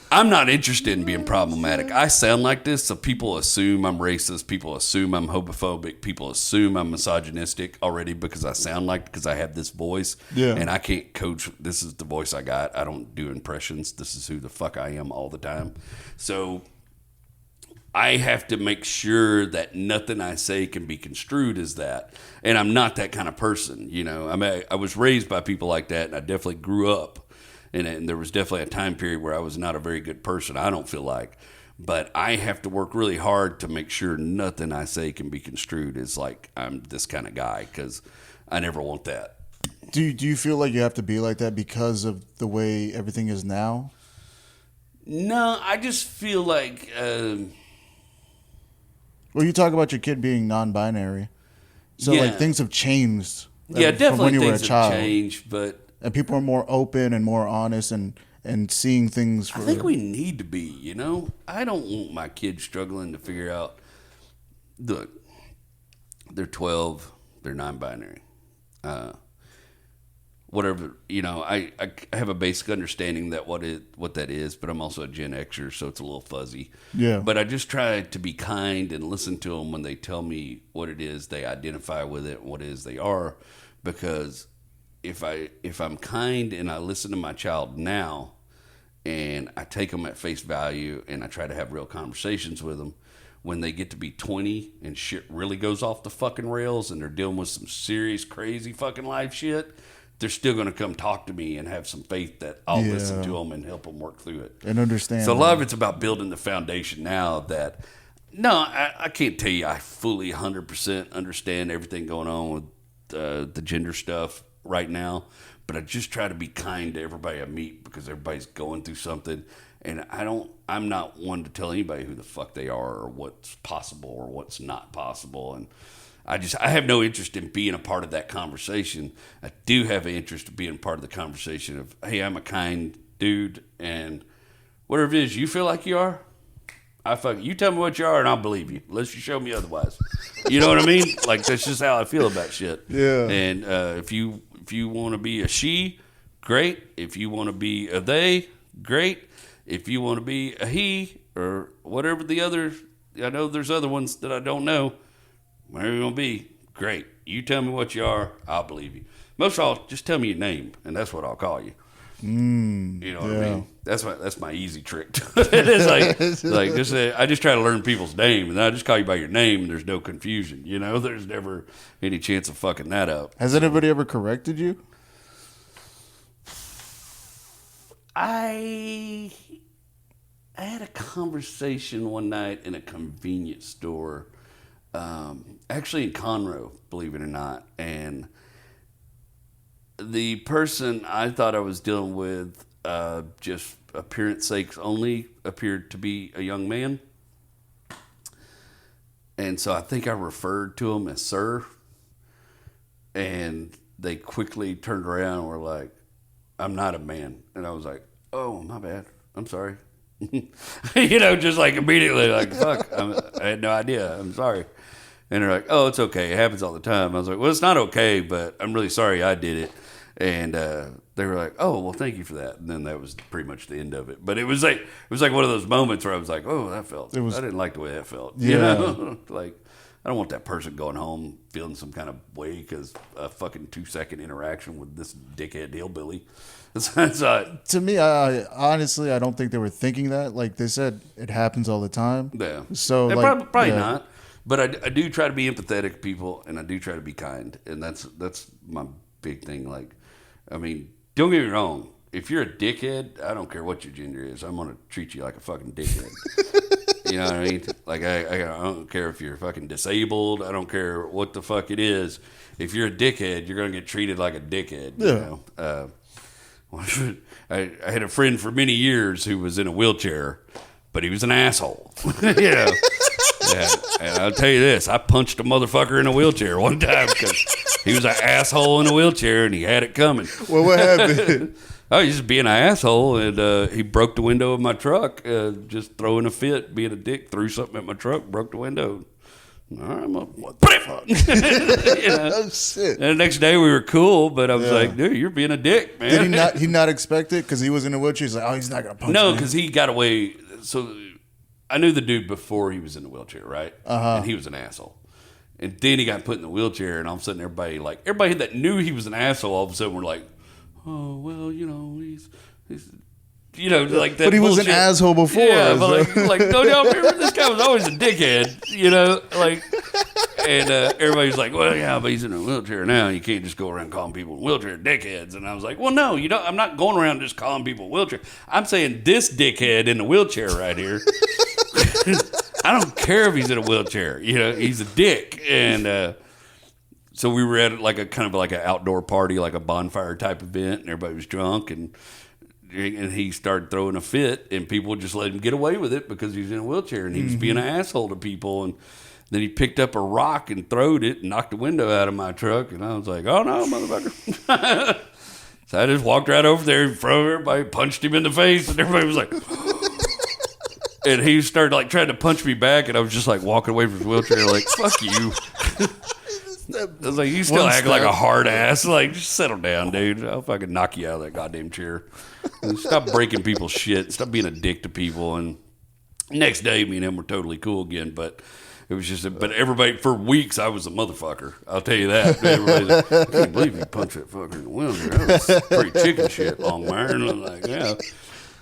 I'm not interested in being problematic. I sound like this, so people assume I'm racist. People assume I'm homophobic. People assume I'm misogynistic already because I have this voice. Yeah. And I can't coach. This is the voice I got. I don't do impressions. This is who the fuck I am all the time. So I have to make sure that nothing I say can be construed as that. And I'm not that kind of person. I was raised by people like that, and I definitely grew up. And there was definitely a time period where I was not a very good person, I don't feel like. But I have to work really hard to make sure nothing I say can be construed as like I'm this kind of guy, because I never want that. Do you feel like you have to be like that because of the way everything is now? No, I just feel like... well, you talk about your kid being non-binary. So like things have changed. Yeah, definitely from when you were a things child. have changed, but... And people are more open and more honest and seeing things. I think we need to be, I don't want my kids struggling to figure out, look, they're 12, they're non-binary. Whatever, I have a basic understanding that what that is, but I'm also a Gen Xer, so it's a little fuzzy. Yeah. But I just try to be kind and listen to them when they tell me what it is they identify with it, what it is they are, because if I'm kind and I listen to my child now and I take them at face value and I try to have real conversations with them, when they get to be 20 and shit really goes off the fucking rails and they're dealing with some serious, crazy fucking life shit, they're still going to come talk to me and have some faith that I'll listen to them and help them work through it. And understand. So a lot of it's about building the foundation now that, no, I can't tell you I fully 100% understand everything going on with the gender stuff right now, but I just try to be kind to everybody I meet because everybody's going through something, and I'm not one to tell anybody who the fuck they are or what's possible or what's not possible, and I have no interest in being a part of that conversation. I do have an interest in being part of the conversation of, hey, I'm a kind dude, and whatever it is you feel like you are, you tell me what you are and I'll believe you unless you show me otherwise. You know what I mean? Like, that's just how I feel about shit. Yeah. And if you want to be a she, great. If you want to be a they, great. If you want to be a he or whatever the other, I know there's other ones that I don't know. Whatever you want to be, great. You tell me what you are, I'll believe you. Most of all, just tell me your name, and that's what I'll call you. You know what I mean? That's my easy trick. It's like just I just try to learn people's name, and I just call you by your name, and there's no confusion. There's never any chance of fucking that up. Has anybody ever corrected you? I had a conversation one night in a convenience store, actually in Conroe, believe it or not, and the person I thought I was dealing with, just appearance sakes only, appeared to be a young man. And so I think I referred to him as sir. And they quickly turned around and were like, I'm not a man. And I was like, oh, my bad. I'm sorry. Just like immediately, like, fuck, I had no idea. I'm sorry. And they're like, oh, it's okay. It happens all the time. I was like, well, it's not okay, but I'm really sorry I did it. And they were like, oh, well, thank you for that. And then that was pretty much the end of it. But it was like one of those moments where I was like, oh, I didn't like the way that felt. Yeah. Like, I don't want that person going home feeling some kind of way because a fucking 2-second interaction with this dickhead hillbilly. To me, I honestly, I don't think they were thinking that. Like they said, it happens all the time. Yeah. So and like, probably not. But I do try to be empathetic to people, and I do try to be kind, and that's my big thing. Like, I mean, don't get me wrong. If you're a dickhead, I don't care what your gender is. I'm gonna treat you like a fucking dickhead. You know what I mean? Like, I don't care if you're fucking disabled. I don't care what the fuck it is. If you're a dickhead, you're gonna get treated like a dickhead. Yeah. You know. I had a friend for many years who was in a wheelchair, but he was an asshole. You know. And I'll tell you this, I punched a motherfucker in a wheelchair one time because he was an asshole in a wheelchair and he had it coming. Well, what happened? Oh, he's just being an asshole, and he broke the window of my truck, just throwing a fit, being a dick, threw something at my truck, broke the window. All right, what the fuck? Oh, shit. And the next day we were cool, but I was like, dude, you're being a dick, man. Did he not expect it because he was in a wheelchair? He's like, oh, he's not going to punch me. No, because he got away. So I knew the dude before he was in the wheelchair, right? And he was an asshole. And then he got put in the wheelchair, and all of a sudden everybody that knew he was an asshole, all of a sudden were like, oh, well, he's like that. But he was bullshit. an asshole before. Yeah, so. but like, no, remember this guy was always a dickhead, and everybody's like, well, yeah, but he's in a wheelchair now. You can't just go around calling people in wheelchair dickheads. And I was like, well, no, I'm not going around just calling people wheelchair. I'm saying this dickhead in the wheelchair right here. I don't care if he's in a wheelchair. He's a dick. And so we were at like a kind of like an outdoor party, like a bonfire type event, and everybody was drunk, and he started throwing a fit, and people just let him get away with it because he was in a wheelchair, and he was being an asshole to people. And then he picked up a rock and throwed it and knocked the window out of my truck, and I was like, oh no, motherfucker. So I just walked right over there in front of everybody, punched him in the face, and everybody was like, and he started like trying to punch me back, and I was just like walking away from his wheelchair like, fuck you. I was like, you still act like a hard ass. Like, just settle down, dude. I'll fucking knock you out of that goddamn chair. And stop breaking people's shit. Stop being a dick to people. And next day, me and him were totally cool again. But it was just, but everybody, for weeks, I was a motherfucker. I'll tell you that. Everybody's like, I can't believe you punched that fucker in the window. That was pretty chicken shit, Longmire. And I'm like, yeah.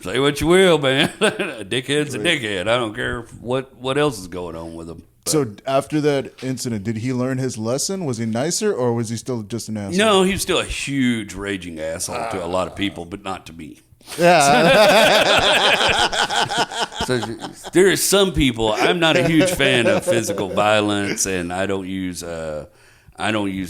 Say what you will, man. A dickhead's a dickhead. I don't care what else is going on with him. But. So after that incident, did he learn his lesson? Was he nicer, or was he still just an asshole? No, he was still a huge raging asshole to a lot of people, but not to me. Yeah. So there is some people. I'm not a huge fan of physical violence, and I don't use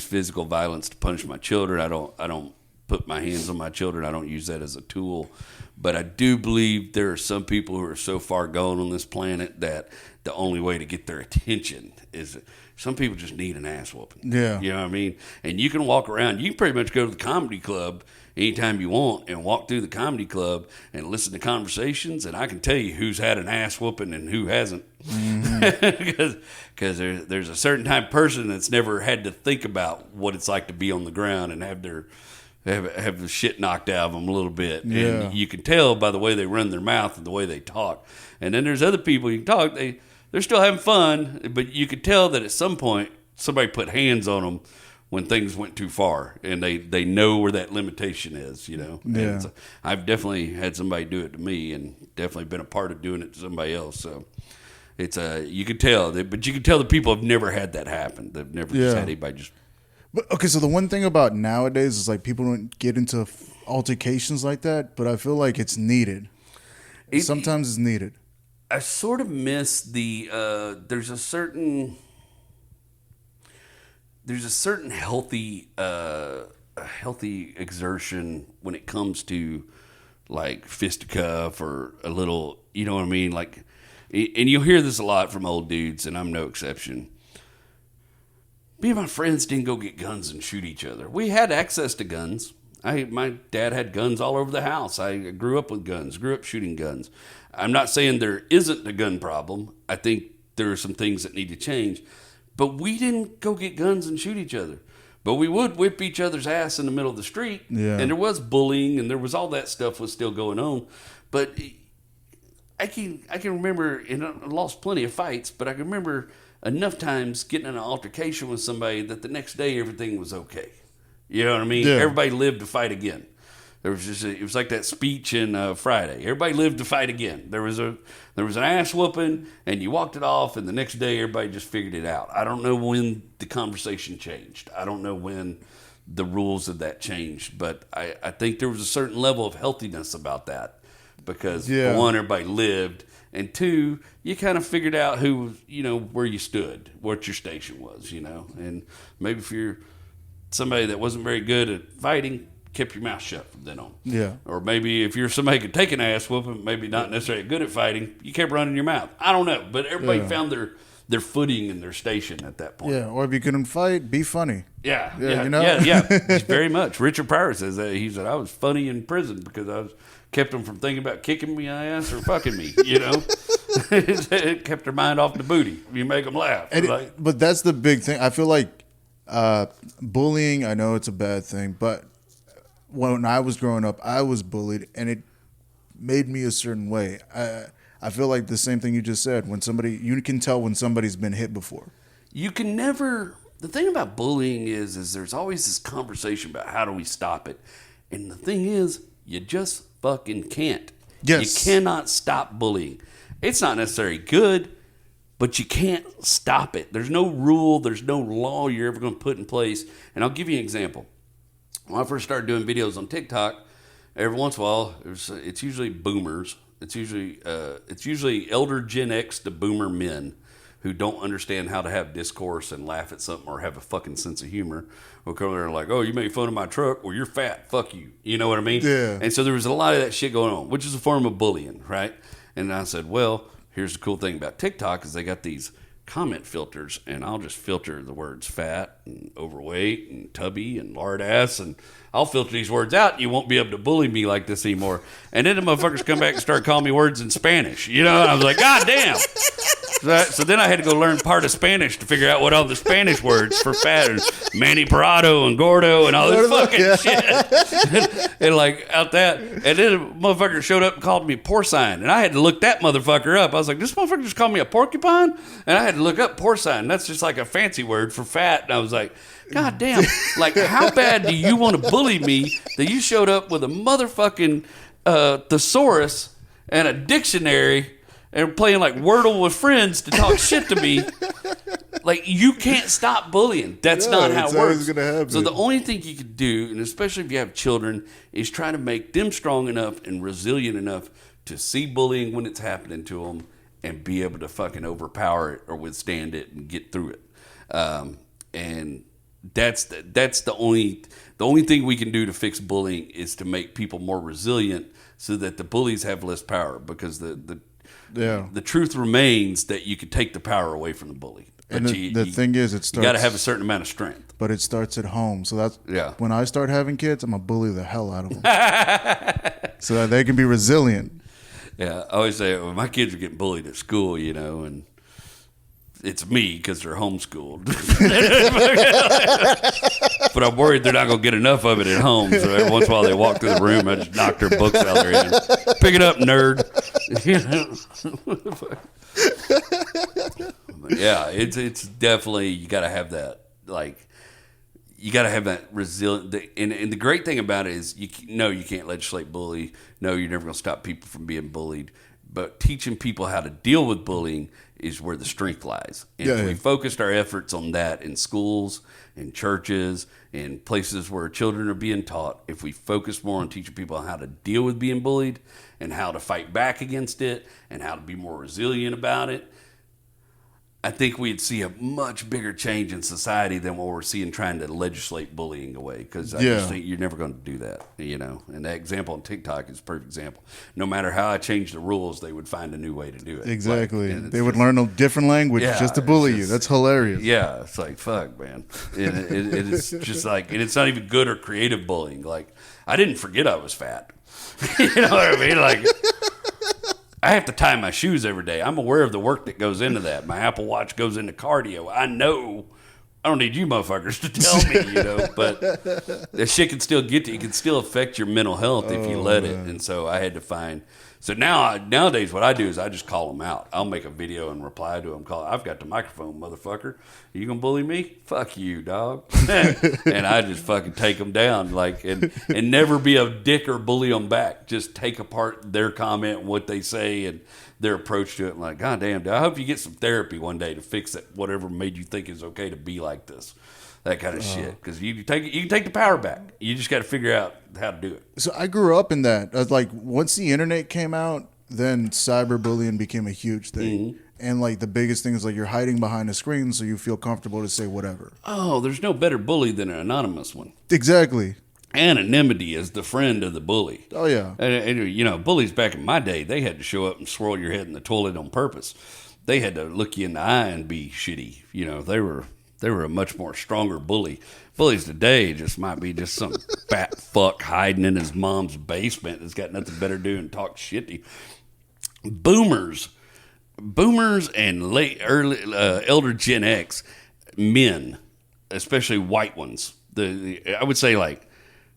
physical violence to punish my children. I don't put my hands on my children. I don't use that as a tool. But I do believe there are some people who are so far gone on this planet that the only way to get their attention is some people just need an ass whooping. Yeah. You know what I mean? And you can walk around. You can pretty much go to the comedy club anytime you want and walk through the comedy club and listen to conversations, and I can tell you who's had an ass whooping and who hasn't. Because there's a certain type of person that's never had to think about what it's like to be on the ground and have the shit knocked out of them a little bit. Yeah. And you can tell by the way they run their mouth and the way they talk. And then there's other people you can talk, they're still having fun, but you could tell that at some point somebody put hands on them when things went too far, and they know where that limitation is, Yeah. And so I've definitely had somebody do it to me, and definitely been a part of doing it to somebody else. So it's you can tell, but you can tell the people have never had that happen. They've never just had anybody just. But okay, so the one thing about nowadays is like people don't get into altercations like that, but I feel like it's needed. Sometimes it's needed. I sort of miss the there's a certain healthy healthy exertion when it comes to like fisticuff or a little, you know what I mean? Like, and you'll hear this a lot from old dudes, and I'm no exception. Me and my friends didn't go get guns and shoot each other. We had access to guns. My dad had guns all over the house. I grew up with guns, grew up shooting guns. I'm not saying there isn't a gun problem. I think there are some things that need to change. But we didn't go get guns and shoot each other. But we would whip each other's ass in the middle of the street. Yeah. And there was bullying, and there was all that stuff was still going on. But I can remember, and I lost plenty of fights, but I can remember enough times getting in an altercation with somebody that the next day everything was okay. You know what I mean? Yeah. Everybody lived to fight again. There was it was like that speech in Friday. Everybody lived to fight again. There was an ass whooping, and you walked it off, and the next day everybody just figured it out. I don't know when the conversation changed. I don't know when the rules of that changed, but I think there was a certain level of healthiness about that because for one, everybody lived, and two, you kind of figured out who, you know, where you stood, what your station was, you know, and maybe if you're somebody that wasn't very good at fighting, kept your mouth shut from then on. Yeah. Or maybe if you're somebody who could take an ass whooping, maybe not necessarily good at fighting, you kept running your mouth. I don't know, but everybody found their footing and their station at that point. Yeah, or if you couldn't fight, be funny. Yeah, you know? yeah, very much. Richard Pryor says that. He said, I was funny in prison because kept them from thinking about kicking me in the ass or fucking me, you know? It kept their mind off the booty. You make them laugh. But that's the big thing. I feel like bullying, I know it's a bad thing, but when I was growing up, I was bullied, and it made me a certain way. I feel like the same thing you just said. When you can tell when somebody's been hit before. You can never. The thing about bullying is there's always this conversation about how do we stop it, and the thing is, you just fucking can't. Yes. You cannot stop bullying. It's not necessarily good, but you can't stop it. There's no rule, there's no law you're ever going to put in place. And I'll give you an example. When I first started doing videos on TikTok, every once in a while, it's usually boomers. It's usually elder Gen X to boomer men who don't understand how to have discourse and laugh at something or have a fucking sense of humor. Will come there and like, oh, you made fun of my truck? Well, you're fat. Fuck you. You know what I mean? Yeah. And so there was a lot of that shit going on, which is a form of bullying, right? And I said, well, here's the cool thing about TikTok is they got these comment filters, and I'll just filter the words fat and overweight and tubby and lard ass, and I'll filter these words out, and you won't be able to bully me like this anymore. And then the motherfuckers come back and start calling me words in Spanish, you know, and I was like, God damn. So then I had to go learn part of Spanish to figure out what all the Spanish words for fat are. Manny Parado and Gordo and all this fucking shit. and like out that. And then a motherfucker showed up and called me porcine. And I had to look that motherfucker up. I was like, this motherfucker just called me a porcupine? And I had to look up porcine. That's just like a fancy word for fat. And I was like, God damn. Like, how bad do you want to bully me that you showed up with a motherfucking thesaurus and a dictionary and playing like Wordle with friends to talk shit to me? Like, you can't stop bullying. That's not how it works. Gonna happen. So the only thing you can do, and especially if you have children, is try to make them strong enough and resilient enough to see bullying when it's happening to them and be able to fucking overpower it or withstand it and get through it. And that's the only thing we can do to fix bullying is to make people more resilient so that the bullies have less power, because the truth remains that you can take the power away from the bully. But and the thing is, you got to have a certain amount of strength. But it starts at home. So that's when I start having kids, I'm going to bully the hell out of them so that they can be resilient. Yeah, I always say, well, my kids are getting bullied at school, you know, and it's me because they're homeschooled. But I'm worried they're not going to get enough of it at home. So every once in a while they walk through the room, I just knock their books out of their hand. Pick it up, nerd. But yeah, it's definitely, you got to have that, like, you got to have that resilient. And the great thing about it is, you can't legislate bully. No, you're never going to stop people from being bullied. But teaching people how to deal with bullying is where the strength lies. And if we focused our efforts on that in schools, in churches, in places where children are being taught, if we focus more on teaching people how to deal with being bullied and how to fight back against it and how to be more resilient about it, I think we'd see a much bigger change in society than what we're seeing trying to legislate bullying away. Because I just think you're never going to do that, you know. And that example on TikTok is a perfect example. No matter how I change the rules, they would find a new way to do it. Exactly. They would learn a different language just to bully you. That's hilarious. Yeah, it's like, fuck, man. It's just like, and it's not even good or creative bullying. Like, I didn't forget I was fat. You know what I mean? Like, I have to tie my shoes every day. I'm aware of the work that goes into that. My Apple Watch goes into cardio. I know. I don't need you motherfuckers to tell me, you know. But that shit can still get to you. It can still affect your mental health if you let it. And so I had to find. So nowadays, what I do is I just call them out. I'll make a video and reply to them. I've got the microphone, motherfucker. You gonna bully me? Fuck you, dog. And I just fucking take them down, like, and never be a dick or bully them back. Just take apart their comment and what they say and their approach to it. I'm like, God damn, dude, I hope you get some therapy one day to fix that. Whatever made you think it's okay to be like this. That kind of shit, because you can take the power back. You just got to figure out how to do it. So I grew up in that. Like, once the internet came out, then cyberbullying became a huge thing. Mm-hmm. And like the biggest thing is like you're hiding behind a screen, so you feel comfortable to say whatever. Oh, there's no better bully than an anonymous one. Exactly. Anonymity is the friend of the bully. Oh yeah. And you know, bullies back in my day, they had to show up and swirl your head in the toilet on purpose. They had to look you in the eye and be shitty. You know, they were a much more stronger bully. Bullies today just might be just some fat fuck hiding in his mom's basement that's got nothing better to do and talk shit to you. Boomers and elder Gen X men, especially white ones, I would say like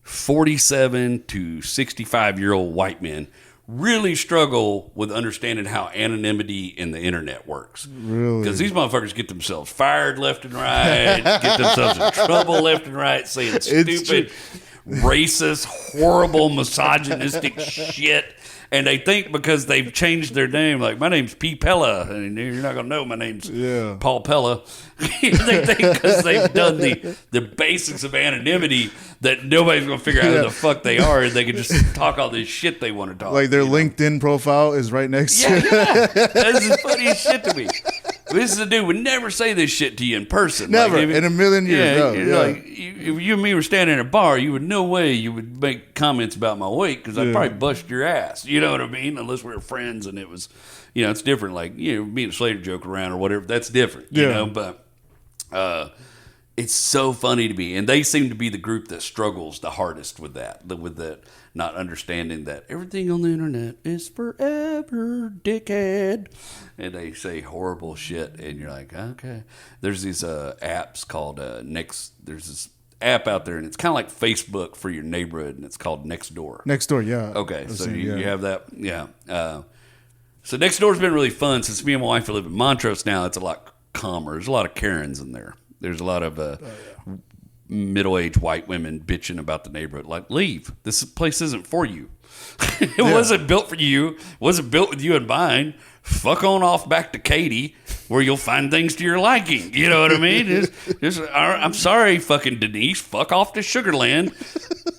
47 to 65-year-old white men really struggle with understanding how anonymity in the internet works. Really? Because these motherfuckers get themselves fired left and right, get themselves in trouble left and right, saying stupid, racist, horrible, misogynistic shit. And they think because they've changed their name, like, my name's P. Pella, and you're not going to know my name's Paul Pella. They think because they've done the basics of anonymity that nobody's going to figure out who the fuck they are, and they can just talk all this shit they want to talk. Like their LinkedIn profile is right next to it. Yeah. That's the funniest shit to me. This is a dude would never say this shit to you in person. Never, like, in a million years. Like, if you and me were standing in a bar, you would no way you would make comments about my weight because I'd probably bust your ass. You know what I mean? Unless we were friends and it was, you know, it's different. Like, you know, me and Slater joke around or whatever. That's different, you know. But it's so funny to me. And they seem to be the group that struggles the hardest with that, not understanding that everything on the internet is forever, dickhead. And they say horrible shit, and you're like, okay. There's these apps called Next. There's this app out there, and it's kind of like Facebook for your neighborhood, and it's called Nextdoor. Nextdoor, yeah. Okay, so you have that, yeah. So Nextdoor's been really fun since me and my wife live in Montrose now. It's a lot calmer. There's a lot of Karens in there. There's a lot of middle-aged white women bitching about the neighborhood. Like, leave. This place isn't for you. It wasn't built for you. It wasn't built with you in mind. Fuck on off back to Katy, where you'll find things to your liking. You know what I mean? I'm sorry, fucking Denise. Fuck off to Sugarland.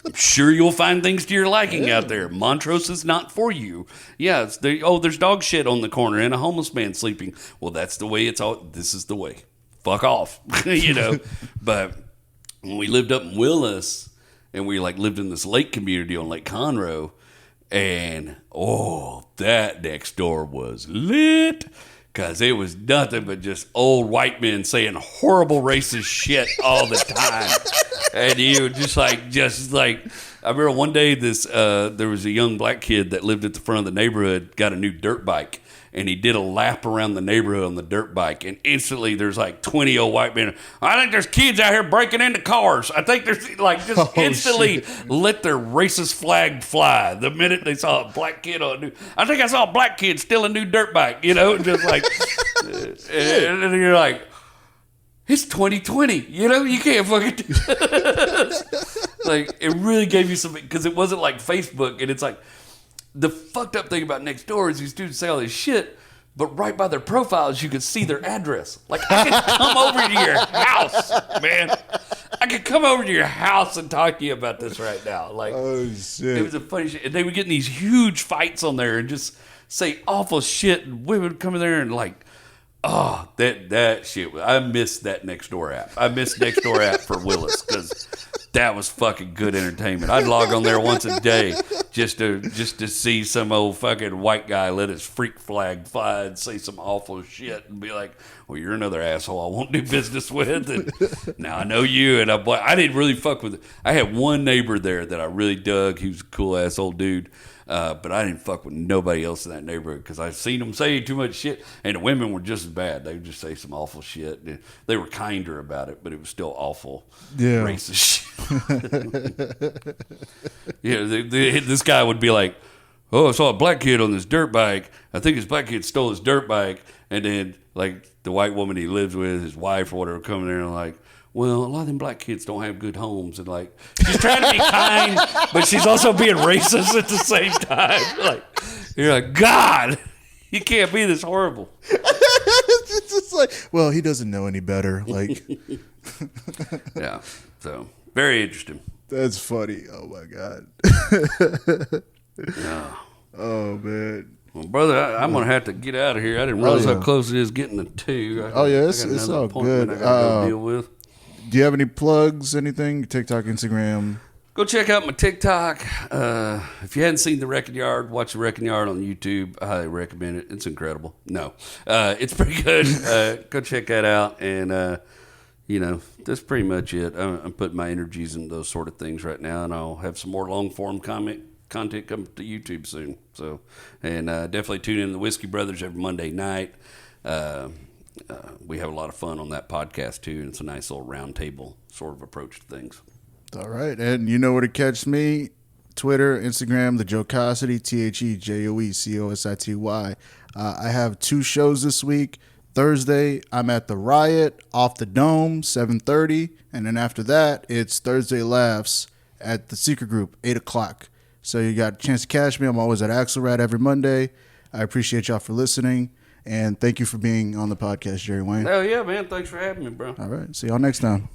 I'm sure you'll find things to your liking out there. Montrose is not for you. Yeah, there's dog shit on the corner and a homeless man sleeping. Well, that's the way it's all. This is the way. Fuck off. You know? But when we lived up in Willis, and we like lived in this lake community on Lake Conroe, and that next door was lit, because it was nothing but just old white men saying horrible racist shit all the time. And you just like I remember one day there was a young black kid that lived at the front of the neighborhood, got a new dirt bike, and he did a lap around the neighborhood on the dirt bike, and instantly there's like 20 old white men. I think there's kids out here breaking into cars. I think there's like just instantly let their racist flag fly the minute they saw a black kid on a new. I think I saw a black kid steal a new dirt bike, you know, just like, and you're like, it's 2020, you know, you can't fucking do this. Like, it really gave you something, because it wasn't like Facebook, and it's like, the fucked up thing about Nextdoor is these dudes say all this shit, but right by their profiles, you could see their address. Like, I could come over to your house, man. I could come over to your house and talk to you about this right now. Like, Oh, shit. it was a funny shit. And they would get in these huge fights on there and just say awful shit. And women would come in there and like, oh, that shit. I missed that Nextdoor app. I missed Nextdoor app for Willis because that was fucking good entertainment. I'd log on there once a day just to see some old fucking white guy let his freak flag fly and say some awful shit and be like, well, you're another asshole I won't do business with. And now I know you. And I didn't really fuck with it. I had one neighbor there that I really dug. He was a cool ass old dude. But I didn't fuck with nobody else in that neighborhood because I've seen them say too much shit. And the women were just as bad. They would just say some awful shit. They were kinder about it, but it was still awful, racist shit. Yeah, this guy would be like, oh, I saw a black kid on this dirt bike. I think his black kid stole his dirt bike. And then, like, the white woman he lives with, his wife or whatever, coming there and like, well, a lot of them black kids don't have good homes. And, like, she's trying to be kind, but she's also being racist at the same time. Like, you're like, God, you can't be this horrible. It's just like, well, he doesn't know any better. Like, yeah. So, very interesting. that's funny. Oh, my God. Yeah. Oh, man. Well, brother, I'm going to have to get out of here. I didn't realize how close it is getting to 2. It's all good. I got to go deal with. Do you have any plugs, anything? TikTok, Instagram? Go check out my TikTok. If you hadn't seen The Wrecking Yard, watch The Wrecking Yard on YouTube. I highly recommend it. It's incredible. No, it's pretty good. Go check that out. And, that's pretty much it. I'm putting my energies in those sort of things right now, and I'll have some more long-form content come to YouTube soon. So, and definitely tune in to the Whiskey Brothers every Monday night. We have a lot of fun on that podcast too, and it's a nice little round table sort of approach to things. All right. And you know where to catch me. Twitter, Instagram, The Joecosity, TheJoeCosity. I have 2 shows this week. Thursday, I'm at the Riot, off the Dome, 7:30. And then after that, it's Thursday Laughs at the Secret Group, 8 o'clock. So you got a chance to catch me. I'm always at Axelrad every Monday. I appreciate y'all for listening. And thank you for being on the podcast, Jerry Wayne. Hell yeah, man. Thanks for having me, bro. All right. See y'all next time.